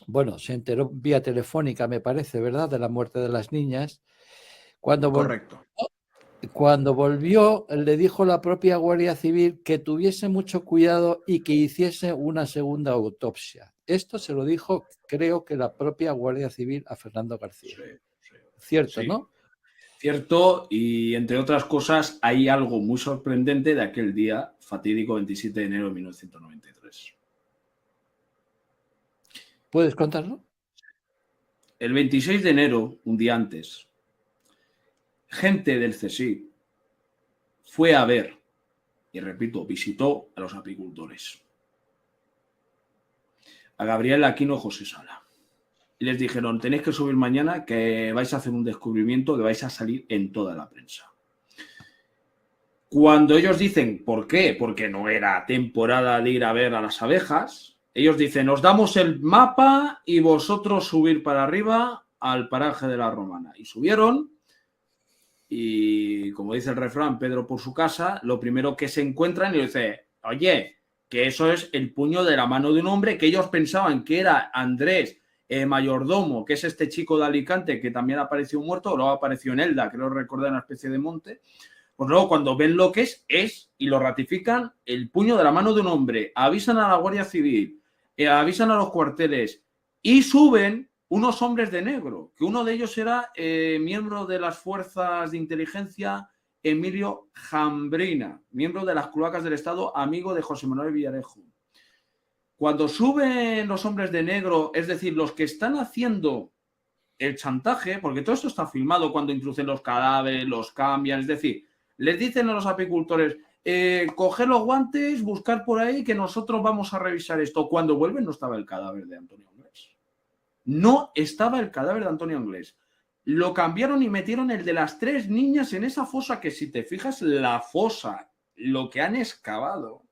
Speaker 2: bueno, se enteró vía telefónica, me parece, ¿verdad?, de la muerte de las niñas.
Speaker 1: Correcto.
Speaker 2: Cuando volvió, le dijo la propia Guardia Civil que tuviese mucho cuidado y que hiciese una segunda autopsia. Esto se lo dijo, creo que la propia Guardia Civil a Fernando García.
Speaker 1: Sí.
Speaker 2: Cierto,
Speaker 1: Sí.
Speaker 2: ¿no?
Speaker 1: Cierto, y entre otras cosas hay algo muy sorprendente de aquel día fatídico 27 de enero de 1993.
Speaker 2: ¿Puedes contarlo?
Speaker 1: El 26 de enero, un día antes, gente del CSIC fue a ver, y repito, visitó a los apicultores, a Gabriel Aquino José Sala. Y les dijeron, tenéis que subir mañana que vais a hacer un descubrimiento que vais a salir en toda la prensa. Cuando ellos dicen, ¿por qué? Porque no era temporada de ir a ver a las abejas, ellos dicen, os damos el mapa y vosotros subir para arriba al paraje de la Romana. Y subieron y, como dice el refrán, Pedro por su casa, lo primero que se encuentran y dice, oye, que eso es el puño de la mano de un hombre que ellos pensaban que era Andrés Mayordomo, que es este chico de Alicante que también apareció muerto, o luego apareció en Elda, creo recordar, una especie de monte. Pues luego cuando ven lo que es y lo ratifican, el puño de la mano de un hombre, avisan a la Guardia Civil, avisan a los cuarteles y suben unos hombres de negro, que uno de ellos era miembro de las fuerzas de inteligencia, Emilio Jambrina, miembro de las cloacas del Estado, amigo de José Manuel Villarejo. Cuando suben los hombres de negro, es decir, los que están haciendo el chantaje, porque todo esto está filmado cuando introducen los cadáveres, los cambian, es decir, les dicen a los apicultores, coger los guantes, buscar por ahí que nosotros vamos a revisar esto. Cuando vuelven no estaba el cadáver de Antonio Anglés. No estaba el cadáver de Antonio Anglés. Lo cambiaron y metieron el de las 3 niñas en esa fosa que, si te fijas, la fosa, lo que han excavado.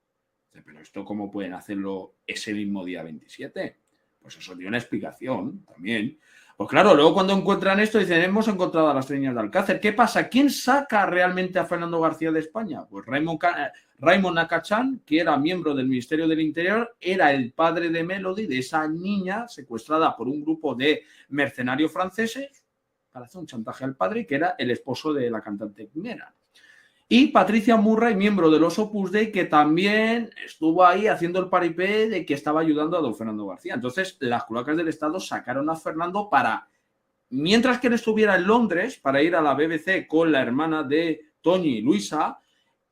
Speaker 1: Pero esto, ¿cómo pueden hacerlo ese mismo día 27? Pues eso tiene una explicación también. Pues claro, luego cuando encuentran esto dicen, hemos encontrado a las niñas de Alcácer. ¿Qué pasa? ¿Quién saca realmente a Fernando García de España? Pues Raymond Nakachan, que era miembro del Ministerio del Interior, era el padre de Melody, de esa niña secuestrada por un grupo de mercenarios franceses para hacer un chantaje al padre, que era el esposo de la cantante Quimera. Y Patricia Murray, miembro de los Opus Dei, que también estuvo ahí haciendo el paripé de que estaba ayudando a don Fernando García. Entonces, las cloacas del Estado sacaron a Fernando para, mientras que él estuviera en Londres, para ir a la BBC con la hermana de Toñi, Luisa,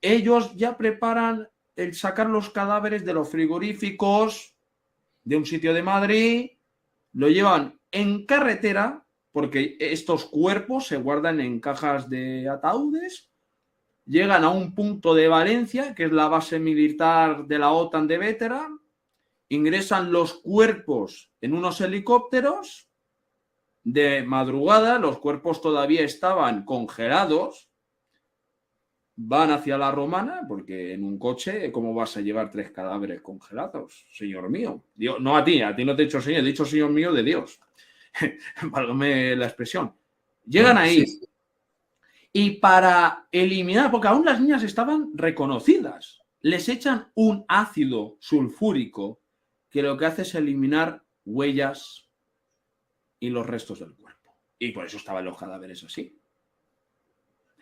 Speaker 1: ellos ya preparan el sacar los cadáveres de los frigoríficos de un sitio de Madrid, lo llevan en carretera, porque estos cuerpos se guardan en cajas de ataúdes, llegan a un punto de Valencia, que es la base militar de la OTAN de Bétera, ingresan los cuerpos en unos helicópteros, de madrugada, los cuerpos todavía estaban congelados, van hacia la Romana, porque en un coche, ¿cómo vas a llevar 3 cadáveres congelados, señor mío? Dios, no a ti no te he dicho señor, he dicho señor mío de Dios. Válgame la expresión. Llegan ahí. Sí. Y para eliminar, porque aún las niñas estaban reconocidas, les echan un ácido sulfúrico que lo que hace es eliminar huellas y los restos del cuerpo. Y por eso estaban los cadáveres así.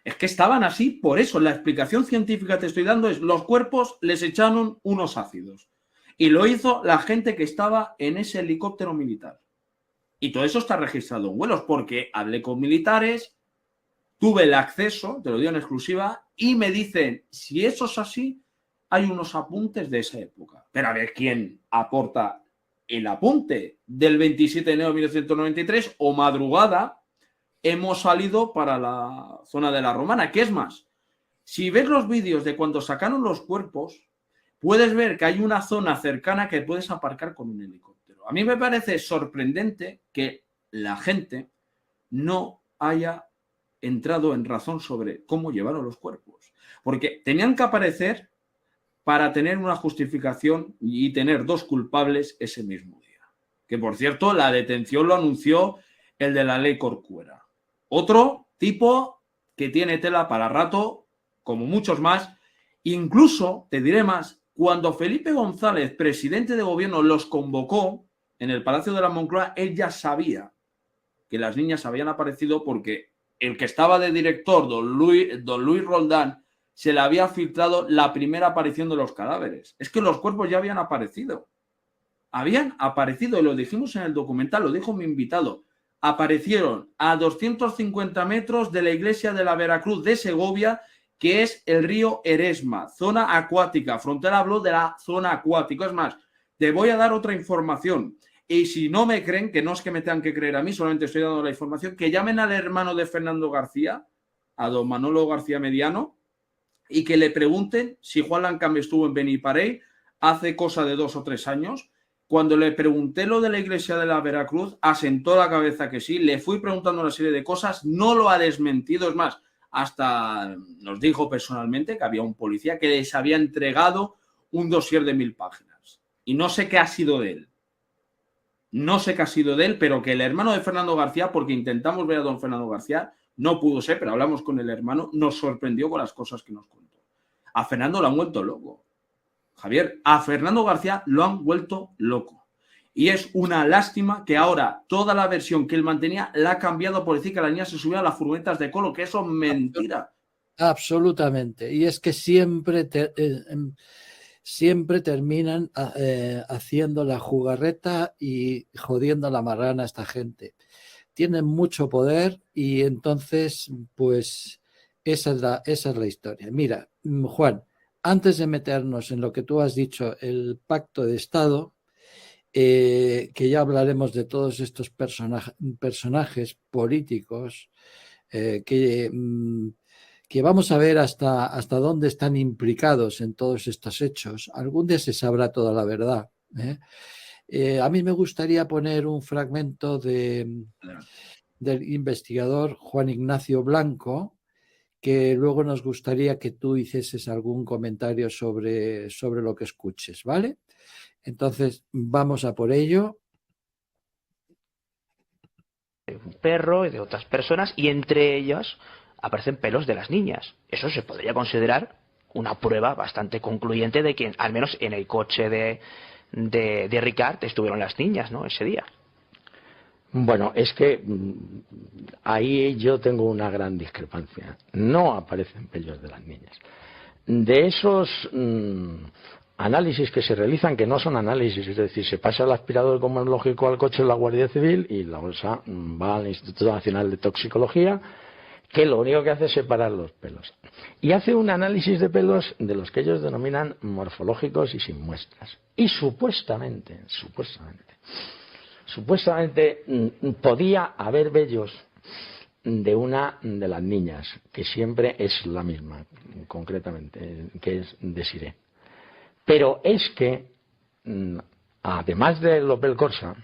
Speaker 1: Es que estaban así por eso. La explicación científica que te estoy dando es los cuerpos les echaron unos ácidos. Y lo hizo la gente que estaba en ese helicóptero militar. Y todo eso está registrado en vuelos porque hablé con militares, tuve el acceso, te lo digo en exclusiva, y me dicen, si eso es así, hay unos apuntes de esa época. Pero a ver quién aporta el apunte del 27 de enero de 1993 o madrugada, hemos salido para la zona de la Romana. ¿Qué es más? Si ves los vídeos de cuando sacaron los cuerpos, puedes ver que hay una zona cercana que puedes aparcar con un helicóptero. A mí me parece sorprendente que la gente no haya entrado en razón sobre cómo llevaron los cuerpos. Porque tenían que aparecer para tener una justificación y tener 2 culpables ese mismo día. Que, por cierto, la detención lo anunció el de la ley Corcuera. Otro tipo que tiene tela para rato, como muchos más. Incluso, te diré más, cuando Felipe González, presidente de gobierno, los convocó en el Palacio de la Moncloa, él ya sabía que las niñas habían aparecido porque el que estaba de director, don Luis Roldán, se le había filtrado la primera aparición de los cadáveres. Es que los cuerpos ya habían aparecido. Habían aparecido, y lo dijimos en el documental, lo dijo mi invitado. Aparecieron a 250 metros de la iglesia de la Veracruz de Segovia, que es el río Eresma, zona acuática. Frontera habló de la zona acuática. Es más, te voy a dar otra información. Y si no me creen, que no es que me tengan que creer a mí, solamente estoy dando la información, que llamen al hermano de Fernando García, a don Manolo García Mediano, y que le pregunten si Juan Lancambe estuvo en Beniparey hace cosa de 2 o 3 años. Cuando le pregunté lo de la iglesia de la Veracruz, asentó la cabeza que sí, le fui preguntando una serie de cosas, no lo ha desmentido, es más, hasta nos dijo personalmente que había un policía que les había entregado un dossier de 1000 páginas. Y no sé qué ha sido de él. No sé qué ha sido de él, pero que el hermano de Fernando García, porque intentamos ver a don Fernando García, no pudo ser, pero hablamos con el hermano, nos sorprendió con las cosas que nos contó. A Fernando lo han vuelto loco. Javier, a Fernando García lo han vuelto loco. Y es una lástima que ahora toda la versión que él mantenía la ha cambiado por decir que la niña se subió a las furgonetas de Colo, que eso es mentira.
Speaker 2: Absolutamente. Y es que siempre terminan haciendo la jugarreta y jodiendo la marrana a esta gente. Tienen mucho poder y entonces, pues, esa es la historia. Mira, Juan, antes de meternos en lo que tú has dicho, el pacto de Estado, que ya hablaremos de todos estos personajes políticos que vamos a ver hasta dónde están implicados en todos estos hechos. Algún día se sabrá toda la verdad. A mí me gustaría poner un fragmento del investigador Juan Ignacio Blanco, que luego nos gustaría que tú hicieses algún comentario sobre lo que escuches, ¿vale? Entonces, vamos a por ello.
Speaker 3: un perro y de otras personas, y entre ellas aparecen pelos de las niñas. Eso se podría considerar una prueba bastante concluyente de que al menos en el coche de Ricard estuvieron las niñas, ¿no? Ese día.
Speaker 4: Bueno, es que ahí yo tengo una gran discrepancia. No aparecen pelos de las niñas. De esos análisis que se realizan, que no son análisis, es decir, se pasa el aspirador como es lógico al coche de la Guardia Civil y la bolsa va al Instituto Nacional de Toxicología, que lo único que hace es separar los pelos. Y hace un análisis de pelos de los que ellos denominan morfológicos y sin muestras. Y supuestamente podía haber vellos de una de las niñas, que siempre es la misma, concretamente, que es Desiree. Pero es que, además del Opel Corsa,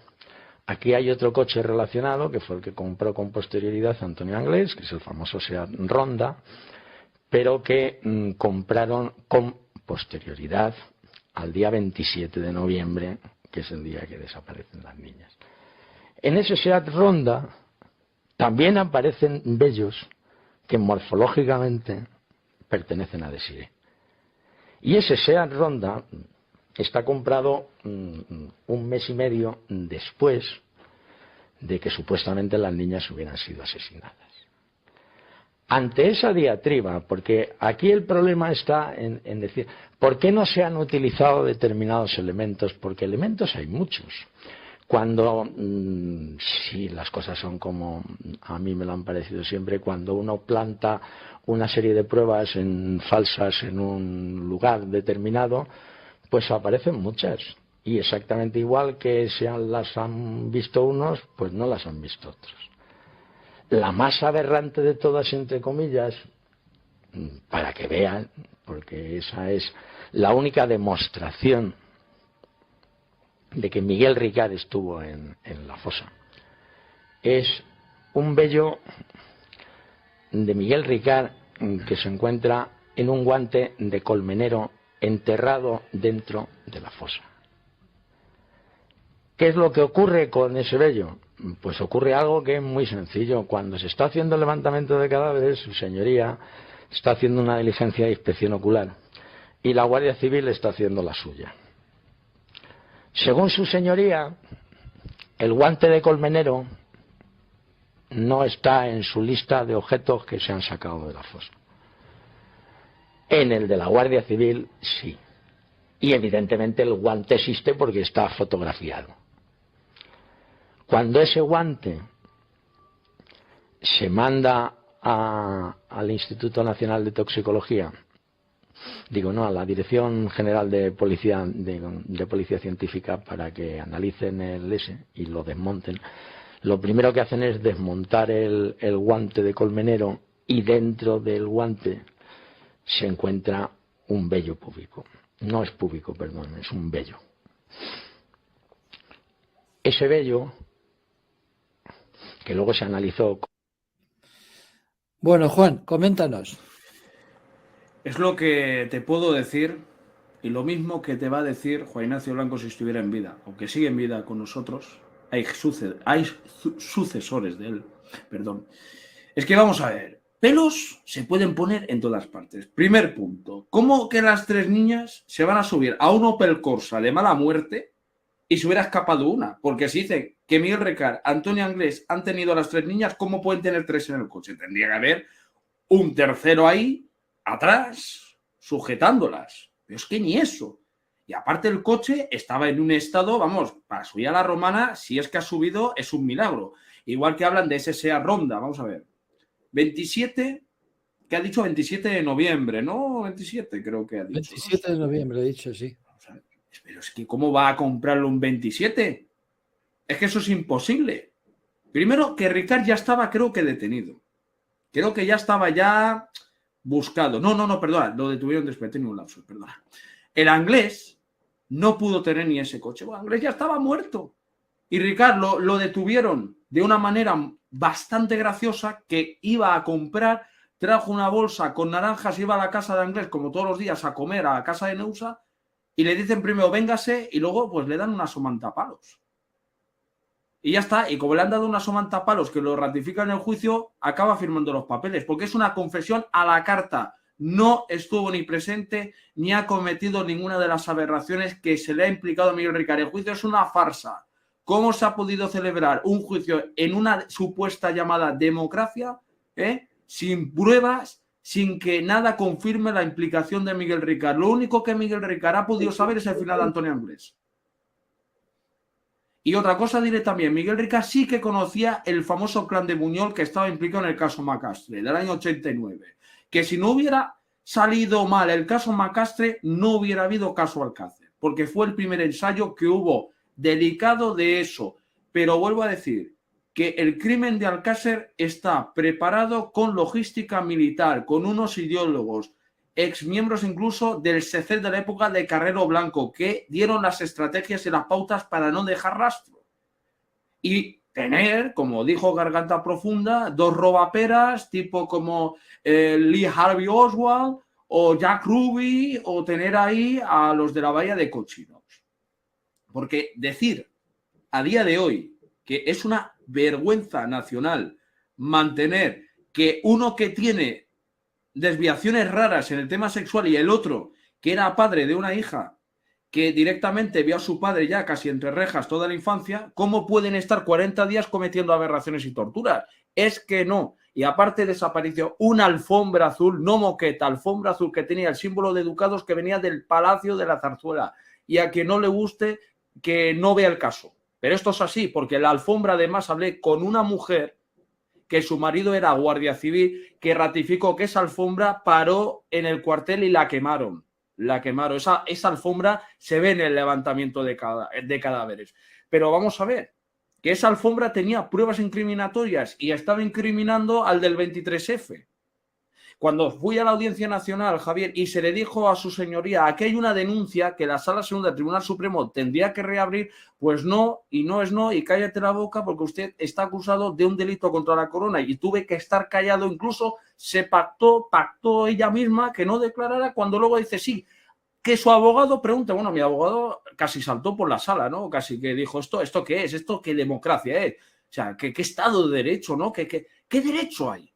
Speaker 4: aquí hay otro coche relacionado, que fue el que compró con posterioridad Antonio Anglés, que es el famoso Seat Ronda, pero que compraron con posterioridad al día 27 de noviembre, que es el día que desaparecen las niñas. En ese Seat Ronda también aparecen vellos que morfológicamente pertenecen a Desiree. Y ese Seat Ronda está comprado un mes y medio después de que supuestamente las niñas hubieran sido asesinadas. Ante esa diatriba, porque aquí el problema está en decir, ¿por qué no se han utilizado determinados elementos? Porque elementos hay muchos. Cuando, si las cosas son como a mí me lo han parecido siempre, cuando uno planta una serie de pruebas falsas en un lugar determinado, pues aparecen muchas. Y exactamente igual que las han visto unos, pues no las han visto otros. La más aberrante de todas, entre comillas, para que vean, porque esa es la única demostración de que Miguel Ricard estuvo en la fosa, es un vello de Miguel Ricard que se encuentra en un guante de colmenero enterrado dentro de la fosa. ¿Qué es lo que ocurre con ese vello? Pues ocurre algo que es muy sencillo. Cuando se está haciendo el levantamiento de cadáveres, su señoría está haciendo una diligencia de inspección ocular y la Guardia Civil está haciendo la suya. Según su señoría, el guante de colmenero no está en su lista de objetos que se han sacado de la fosa. En el de la Guardia Civil, sí. Y evidentemente el guante existe porque está fotografiado. Cuando ese guante se manda al Instituto Nacional de Toxicología, a la Dirección General de Policía Científica para que analicen el y lo desmonten, lo primero que hacen es desmontar el guante de colmenero y dentro del guante se encuentra un vello púbico. No es púbico, perdón, es un vello. Ese vello, que luego se analizó.
Speaker 2: Bueno, Juan, coméntanos.
Speaker 1: Es lo que te puedo decir y lo mismo que te va a decir Juan Ignacio Blanco si estuviera en vida. Aunque sigue en vida con nosotros, hay sucesores de él. Perdón. Es que vamos a ver, pelos se pueden poner en todas partes. Primer punto, ¿cómo que las tres niñas se van a subir a un Opel Corsa de mala muerte y se hubiera escapado una? Porque si dicen que Miguel Ricard, Antonio Anglés han tenido a las tres niñas, ¿cómo pueden tener tres en el coche? Tendría que haber un tercero ahí atrás, sujetándolas. Pero es que ni eso. Y aparte el coche estaba en un estado, vamos, para subir a la Romana, si es que ha subido, es un milagro. Igual que hablan de ese Seat Ronda, vamos a ver. 27, ¿qué ha dicho? 27 de noviembre, ¿no? 27 creo que ha dicho.
Speaker 2: 27 de noviembre, he dicho, sí.
Speaker 1: Vamos a ver. Pero es que ¿cómo va a comprarlo un 27? Es que eso es imposible. Primero, que Ricard ya estaba, creo que detenido. Creo que ya estaba ya buscado. No, perdona, lo detuvieron después, tenía un lapsus, perdona. El Anglés no pudo tener ni ese coche. Bueno, Anglés ya estaba muerto. Y Ricard lo detuvieron de una manera bastante graciosa, que iba a comprar, trajo una bolsa con naranjas, iba a la casa de Anglés como todos los días a comer a la casa de Neusa y le dicen primero véngase y luego pues le dan una somantapalos. Y ya está. Y como le han dado una somantapalos que lo ratifica en el juicio, acaba firmando los papeles, porque es una confesión a la carta. No estuvo ni presente ni ha cometido ninguna de las aberraciones que se le ha implicado a Miguel Ricard. El juicio es una farsa. ¿Cómo se ha podido celebrar un juicio en una supuesta llamada democracia, sin pruebas, sin que nada confirme la implicación de Miguel Ricard? Lo único que Miguel Ricard ha podido saber es el final de Antonio Anglés. Y otra cosa diré también, Miguel Ricard sí que conocía el famoso clan de Buñol que estaba implicado en el caso Macastre, del año 89. Que si no hubiera salido mal el caso Macastre, no hubiera habido caso Alcácer, porque fue el primer ensayo que hubo delicado de eso. Pero vuelvo a decir que el crimen de Alcácer está preparado con logística militar, con unos ideólogos, exmiembros incluso del SECEL de la época de Carrero Blanco, que dieron las estrategias y las pautas para no dejar rastro. Y tener, como dijo Garganta Profunda, dos robaperas, tipo como Lee Harvey Oswald o Jack Ruby, o tener ahí a los de la Bahía de Cochinos. Porque decir a día de hoy que es una vergüenza nacional mantener que uno que tiene desviaciones raras en el tema sexual y el otro que era padre de una hija que directamente vio a su padre ya casi entre rejas toda la infancia, ¿cómo pueden estar 40 días cometiendo aberraciones y torturas? Es que no. Y aparte desapareció una alfombra azul, no moqueta, alfombra azul que tenía el símbolo de ducados que venía del Palacio de la Zarzuela. Y a quien no le guste, que no vea el caso. Pero esto es así, porque la alfombra, además, hablé con una mujer que su marido era guardia civil, que ratificó que esa alfombra paró en el cuartel y la quemaron. La quemaron. Esa alfombra se ve en el levantamiento de cadáveres. Pero vamos a ver, que esa alfombra tenía pruebas incriminatorias y estaba incriminando al del 23F. Cuando fui a la Audiencia Nacional, Javier, y se le dijo a su señoría, aquí hay una denuncia que la Sala Segunda del Tribunal Supremo tendría que reabrir, pues no, y no es no, y cállate la boca porque usted está acusado de un delito contra la corona y tuve que estar callado, incluso se pactó ella misma que no declarara cuando luego dice sí, que su abogado pregunta, bueno, mi abogado casi saltó por la sala, ¿no? Casi que dijo, ¿esto qué es? ¿Esto qué democracia es? O sea, ¿qué Estado de Derecho, no? ¿Qué derecho hay?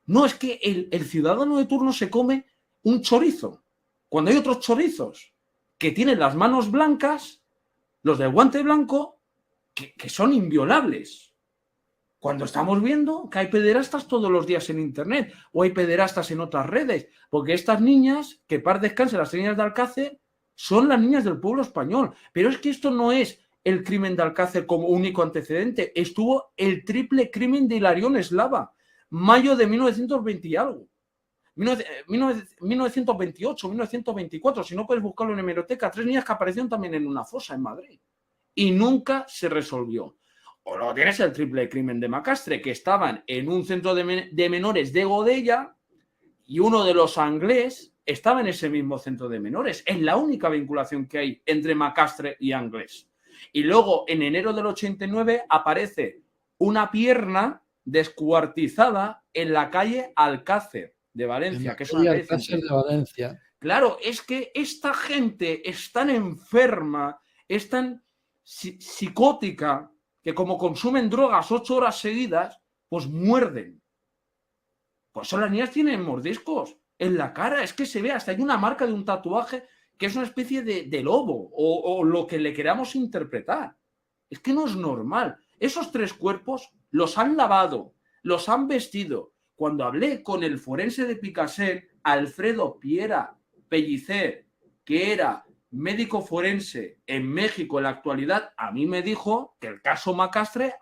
Speaker 1: No, es que el ciudadano de turno se come un chorizo. Cuando hay otros chorizos que tienen las manos blancas, los del guante blanco, que son inviolables. Cuando estamos viendo que hay pederastas todos los días en Internet o hay pederastas en otras redes, porque estas niñas, que par descanse, las niñas de Alcácer, son las niñas del pueblo español. Pero es que esto no es el crimen de Alcácer como único antecedente. Estuvo el triple crimen de Hilarión Eslava. Mayo de 1920 y algo. 1928, 1924. Si no puedes buscarlo en hemeroteca, 3 niñas que aparecieron también en una fosa en Madrid. Y nunca se resolvió. O luego tienes el triple crimen de Macastre, que estaban en un centro de menores de Godella y uno de los Anglés estaba en ese mismo centro de menores. Es la única vinculación que hay entre Macastre y Anglés. Y luego, en enero del 89, aparece una pierna descuartizada en la calle Alcácer de Valencia, que es una calle
Speaker 2: Alcácer de Valencia.
Speaker 1: Claro, es que esta gente es tan enferma, es tan psicótica, que como consumen drogas 8 horas seguidas, pues muerden. Pues son las niñas tienen mordiscos en la cara, es que se ve, hasta hay una marca de un tatuaje que es una especie de lobo o lo que le queramos interpretar. Es que no es normal. Esos 3 cuerpos los han lavado, los han vestido. Cuando hablé con el forense de Picassent, Alfredo Piera Pellicer, que era médico forense en México en la actualidad, a mí me dijo que el caso Macastre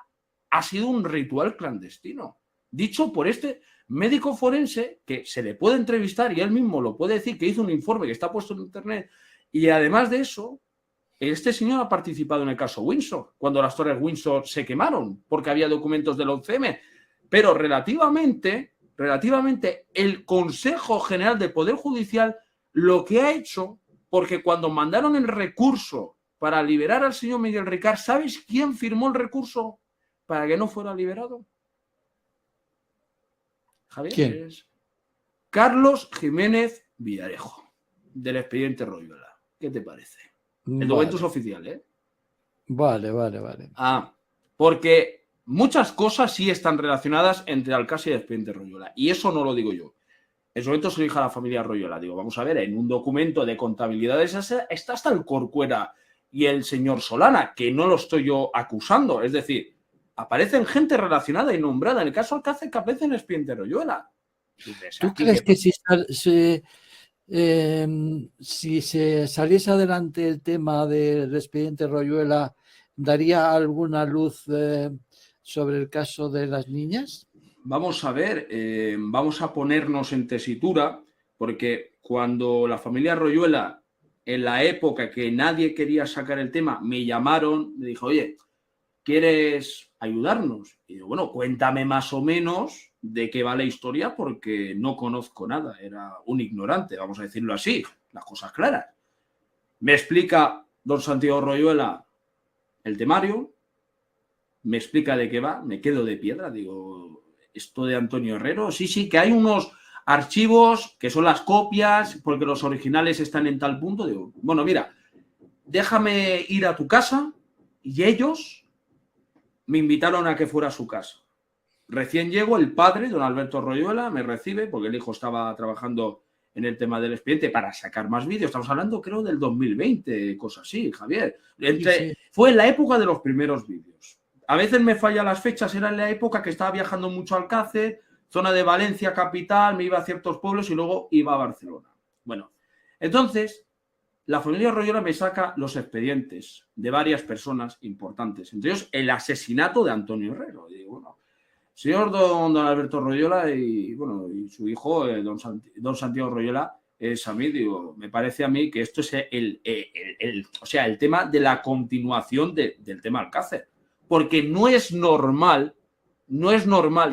Speaker 1: ha sido un ritual clandestino. Dicho por este médico forense, que se le puede entrevistar y él mismo lo puede decir, que hizo un informe que está puesto en internet, y además de eso, este señor ha participado en el caso Windsor, cuando las torres Windsor se quemaron, porque había documentos del 11M. Pero relativamente, el Consejo General del Poder Judicial lo que ha hecho, porque cuando mandaron el recurso para liberar al señor Miguel Ricard, ¿sabes quién firmó el recurso para que no fuera liberado? Javier,
Speaker 2: ¿quién?
Speaker 1: Es Carlos Jiménez Villarejo, del expediente Royola. ¿Qué te parece? El documento es oficial, ¿eh?
Speaker 2: Vale.
Speaker 1: Ah, Porque muchas cosas sí están relacionadas entre Alcácer y el expediente Royola. Y eso no lo digo yo. En su momento se lo dije a la familia Royola. Digo, vamos a ver, en un documento de contabilidades está hasta el Corcuera y el señor Solana, que no lo estoy yo acusando. Es decir, aparecen gente relacionada y nombrada. En el caso Alcácer, que aparece en el expediente Royola.
Speaker 2: ¿Tú crees que si se saliese adelante el tema del expediente Royuela, daría alguna luz sobre el caso de las niñas?
Speaker 1: Vamos a ver, vamos a ponernos en tesitura, porque cuando la familia Royuela, en la época que nadie quería sacar el tema, me llamaron, me dijo, oye, ¿quieres ayudarnos? Y digo, bueno, cuéntame más o menos de qué va la historia, porque no conozco nada, era un ignorante, vamos a decirlo así, las cosas claras. Me explica don Santiago Royuela el temario, me explica de qué va, me quedo de piedra, digo, esto de Antonio Herrero, sí, que hay unos archivos que son las copias, porque los originales están en tal punto, digo, bueno, mira, déjame ir a tu casa, y ellos me invitaron a que fuera a su casa. Recién llego, el padre, don Alberto Royuela, me recibe, porque el hijo estaba trabajando en el tema del expediente para sacar más vídeos. Estamos hablando, creo, del 2020, cosas así, Javier. Sí. Fue en la época de los primeros vídeos. A veces me fallan las fechas, era en la época que estaba viajando mucho a Alcácer, zona de Valencia, capital, me iba a ciertos pueblos y luego iba a Barcelona. Bueno, entonces, la familia Royuela me saca los expedientes de varias personas importantes, entre ellos el asesinato de Antonio Herrero. Y digo, bueno, señor don Alberto Royuela y su hijo, don Santiago Royuela, es a mí, digo, me parece a mí que esto es el tema de la continuación del tema Alcácer. Porque no es normal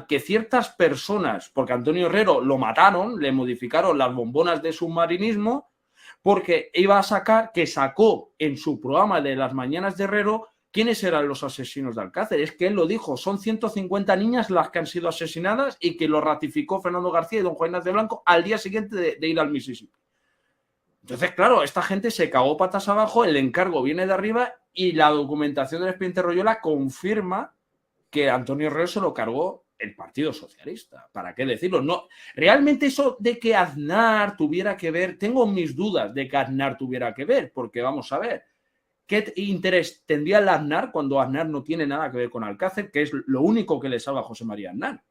Speaker 1: que ciertas personas, porque Antonio Herrero lo mataron, le modificaron las bombonas de submarinismo, porque iba a sacó en su programa de las mañanas de Herrero quiénes eran los asesinos de Alcácer. Es que él lo dijo, son 150 niñas las que han sido asesinadas y que lo ratificó Fernando García y don Juan Ignacio Blanco al día siguiente de ir al Mississippi. Entonces, claro, esta gente se cagó patas abajo, el encargo viene de arriba y la documentación del expediente Royuela confirma que Antonio Herrero se lo cargó el Partido Socialista. ¿Para qué decirlo? No, realmente eso de que Aznar tuviera que ver, tengo mis dudas de que Aznar tuviera que ver, porque vamos a ver, ¿qué interés tendría el Aznar cuando Aznar no tiene nada que ver con Alcácer, que es lo único que le salva a José María Aznar?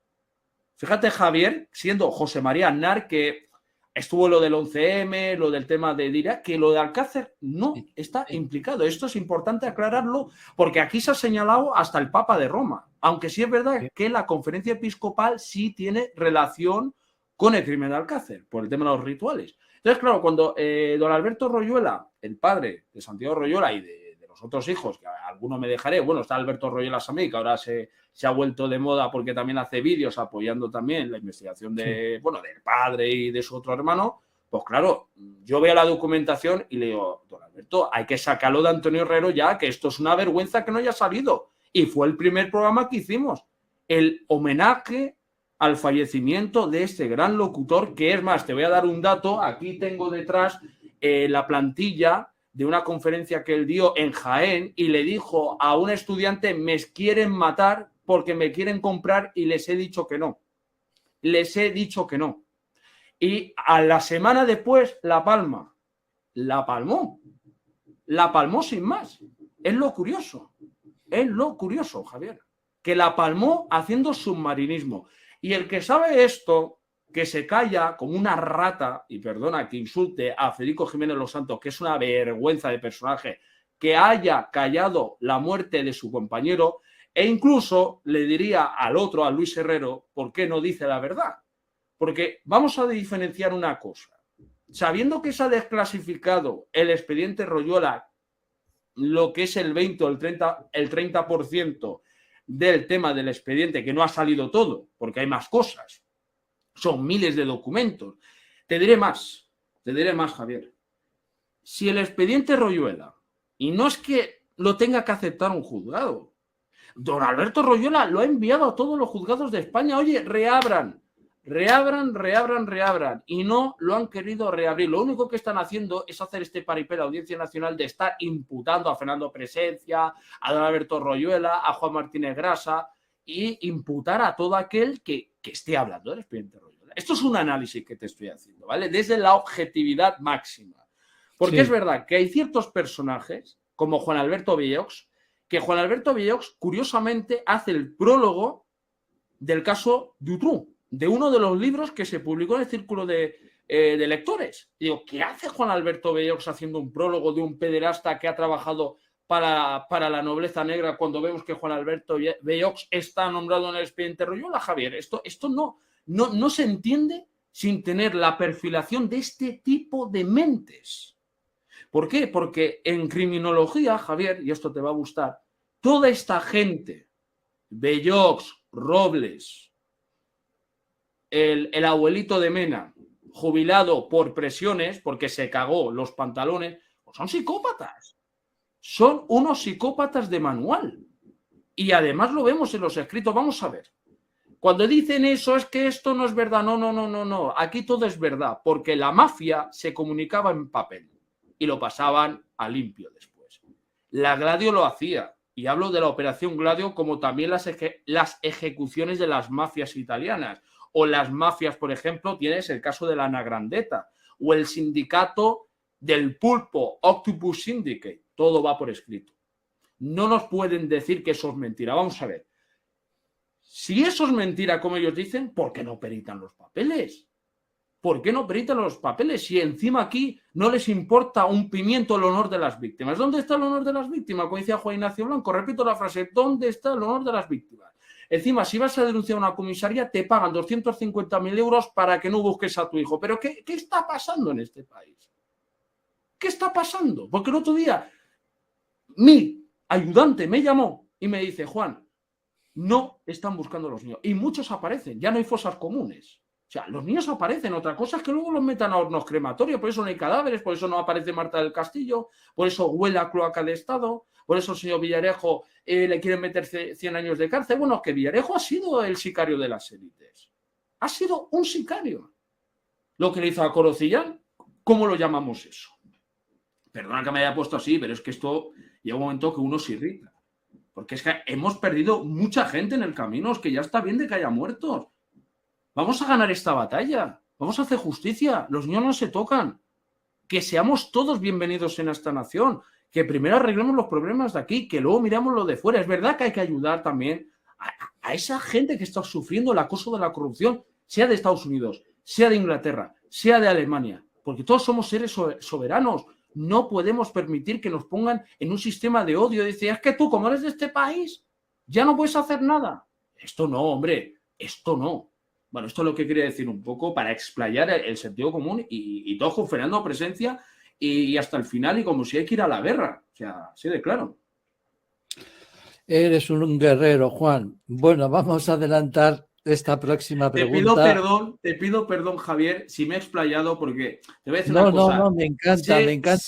Speaker 1: Fíjate, Javier, siendo José María Aznar, que estuvo lo del 11M, lo del tema de Dira, que lo de Alcácer no está implicado. Esto es importante aclararlo porque aquí se ha señalado hasta el Papa de Roma, aunque sí es verdad que la conferencia episcopal sí tiene relación con el crimen de Alcácer, por el tema de los rituales. Entonces, claro, cuando don Alberto Royuela, el padre de Santiago Royuela y de los otros hijos, que alguno me dejaré, bueno, está Alberto Royuela Samí, que ahora se ha vuelto de moda porque también hace vídeos apoyando también la investigación del padre y de su otro hermano, pues claro, yo veo la documentación y le digo, don Alberto, hay que sacarlo de Antonio Herrero ya, que esto es una vergüenza que no haya salido. Y fue el primer programa que hicimos, el homenaje al fallecimiento de este gran locutor, que es más, te voy a dar un dato, aquí tengo detrás la plantilla de una conferencia que él dio en Jaén y le dijo a un estudiante, me quieren matar porque me quieren comprar y les he dicho que no. Les he dicho que no. Y a la semana después, La Palma. La palmó. La palmó sin más. Es lo curioso. Es lo curioso, Javier. Que la palmó haciendo submarinismo. Y el que sabe esto, que se calla como una rata, y perdona que insulte a Federico Jiménez Los Santos, que es una vergüenza de personaje, que haya callado la muerte de su compañero, e incluso le diría al otro, a Luis Herrero, ¿por qué no dice la verdad? Porque vamos a diferenciar una cosa. Sabiendo que se ha desclasificado el expediente Royuela, lo que es el 20 o el 30% del tema del expediente, que no ha salido todo, porque hay más cosas, son miles de documentos. Te diré más, Javier. Si el expediente Royuela, y no es que lo tenga que aceptar un juzgado, don Alberto Royuela lo ha enviado a todos los juzgados de España, oye, reabran reabran. Y no lo han querido reabrir. Lo único que están haciendo es hacer este paripé a la Audiencia Nacional de estar imputando a Fernando Presencia, a don Alberto Royuela, a Juan Martínez Grasa y imputar a todo aquel que esté hablando del expediente Royuela. Esto es un análisis que te estoy haciendo, ¿vale? Desde la objetividad máxima. Porque
Speaker 2: Sí.
Speaker 1: es verdad que hay ciertos personajes, como Juan Alberto Bellox, que Juan Alberto Bellox, curiosamente, hace el prólogo del caso Dutroux, de uno de los libros que se publicó en el Círculo de Lectores. Digo, ¿qué hace Juan Alberto Bellox haciendo un prólogo de un pederasta que ha trabajado para la nobleza negra cuando vemos que Juan Alberto Bellox está nombrado en el expediente Royuela, Javier? Esto no se entiende sin tener la perfilación de este tipo de mentes. ¿Por qué? Porque en criminología, Javier, y esto te va a gustar, toda esta gente, Bellox, Robles, el abuelito de Mena, jubilado por presiones, porque se cagó los pantalones, pues son psicópatas. Son unos psicópatas de manual. Y además lo vemos en los escritos. Vamos a ver. Cuando dicen eso, es que esto no es verdad. No. Aquí todo es verdad, porque la mafia se comunicaba en papel y lo pasaban a limpio después. La Gladio lo hacía. Y hablo de la Operación Gladio como también las ejecuciones de las mafias italianas. O las mafias, por ejemplo, tienes el caso de la Anagrandeta. O el sindicato del pulpo, Octopus Syndicate. Todo va por escrito. No nos pueden decir que eso es mentira. Vamos a ver. Si eso es mentira, como ellos dicen, ¿por qué no peritan los papeles? ¿Por qué no peritan los papeles? Si encima aquí no les importa un pimiento el honor de las víctimas. ¿Dónde está el honor de las víctimas? Como decía Juan Ignacio Blanco, repito la frase, ¿dónde está el honor de las víctimas? Encima, si vas a denunciar a una comisaría, te pagan 250.000 euros para que no busques a tu hijo. ¿Pero qué está pasando en este país? ¿Qué está pasando? Porque el otro día mi ayudante me llamó y me dice, Juan, no están buscando a los niños. Y muchos aparecen, ya no hay fosas comunes. O sea, los niños aparecen, otra cosa es que luego los metan a hornos crematorios, por eso no hay cadáveres, por eso no aparece Marta del Castillo, por eso huele a cloaca de Estado, por eso el señor Villarejo le quieren meter 100 años de cárcel. Bueno, que Villarejo ha sido el sicario de las élites. Ha sido un sicario. Lo que le hizo a Corocillán, ¿cómo lo llamamos eso? Perdona que me haya puesto así, pero es que esto llega un momento que uno se irrita. Porque es que hemos perdido mucha gente en el camino, es que ya está bien de que haya muertos. Vamos a ganar esta batalla, vamos a hacer justicia, los niños no se tocan. Que seamos todos bienvenidos en esta nación, que primero arreglemos los problemas de aquí, que luego miramos lo de fuera. Es verdad que hay que ayudar también a esa gente que está sufriendo el acoso de la corrupción, sea de Estados Unidos, sea de Inglaterra, sea de Alemania, porque todos somos seres soberanos. No podemos permitir que nos pongan en un sistema de odio. Dice, es que tú, como eres de este país, ya no puedes hacer nada. Esto no, hombre, esto no. Bueno, esto es lo que quería decir un poco para explayar el sentido común y todo con Fernando Presencia y hasta el final y como si hay que ir a la guerra. O sea, así de claro.
Speaker 2: Eres un guerrero, Juan. Bueno, vamos a adelantar esta próxima pregunta.
Speaker 1: Te pido perdón, Javier, si me he explayado porque te voy a decir una cosa.
Speaker 2: No, me encanta, me encanta.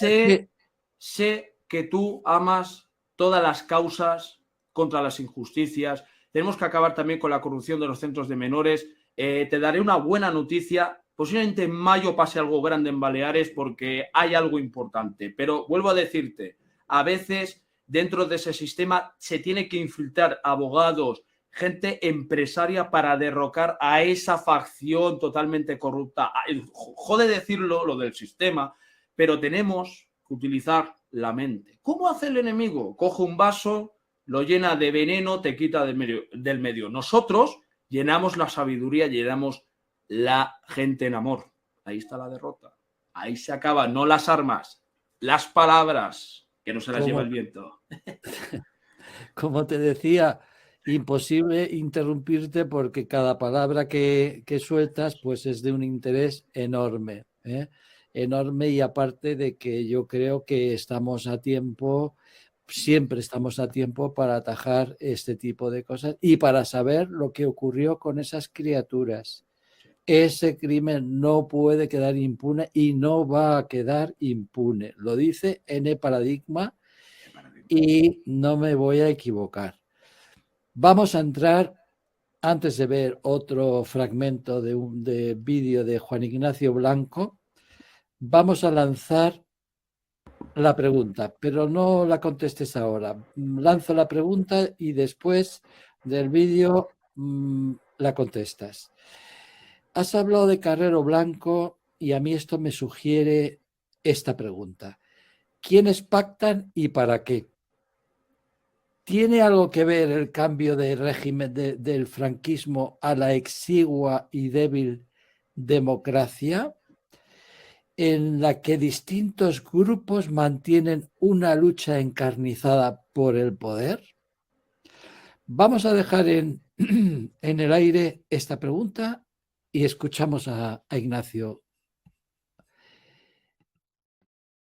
Speaker 1: Sé que tú amas todas las causas contra las injusticias. Tenemos que acabar también con la corrupción de los centros de menores. Te daré una buena noticia. Posiblemente en mayo pase algo grande en Baleares porque hay algo importante. Pero vuelvo a decirte, a veces dentro de ese sistema se tiene que infiltrar abogados, gente empresaria para derrocar a esa facción totalmente corrupta. Jode decirlo, lo del sistema, pero tenemos que utilizar la mente. ¿Cómo hace el enemigo? Coge un vaso, lo llena de veneno, te quita del medio. Nosotros llenamos la sabiduría, llenamos la gente en amor. Ahí está la derrota. Ahí se acaba, no las armas, las palabras, que no se las lleva el viento.
Speaker 2: Como te decía, imposible interrumpirte porque cada palabra que sueltas pues es de un interés enorme, enorme, y aparte de que yo creo que estamos a tiempo, siempre estamos a tiempo para atajar este tipo de cosas y para saber lo que ocurrió con esas criaturas. Ese crimen no puede quedar impune y no va a quedar impune. Lo dice N. Paradigma y no me voy a equivocar. Vamos a entrar antes de ver otro fragmento de vídeo de Juan Ignacio Blanco, vamos a lanzar la pregunta, pero no la contestes ahora. Lanzo la pregunta y después del vídeo la contestas. Has hablado de Carrero Blanco y a mí esto me sugiere esta pregunta. ¿Quiénes pactan y para qué? ¿Tiene algo que ver el cambio de régimen del franquismo a la exigua y débil democracia en la que distintos grupos mantienen una lucha encarnizada por el poder? Vamos a dejar en el aire esta pregunta y escuchamos a Ignacio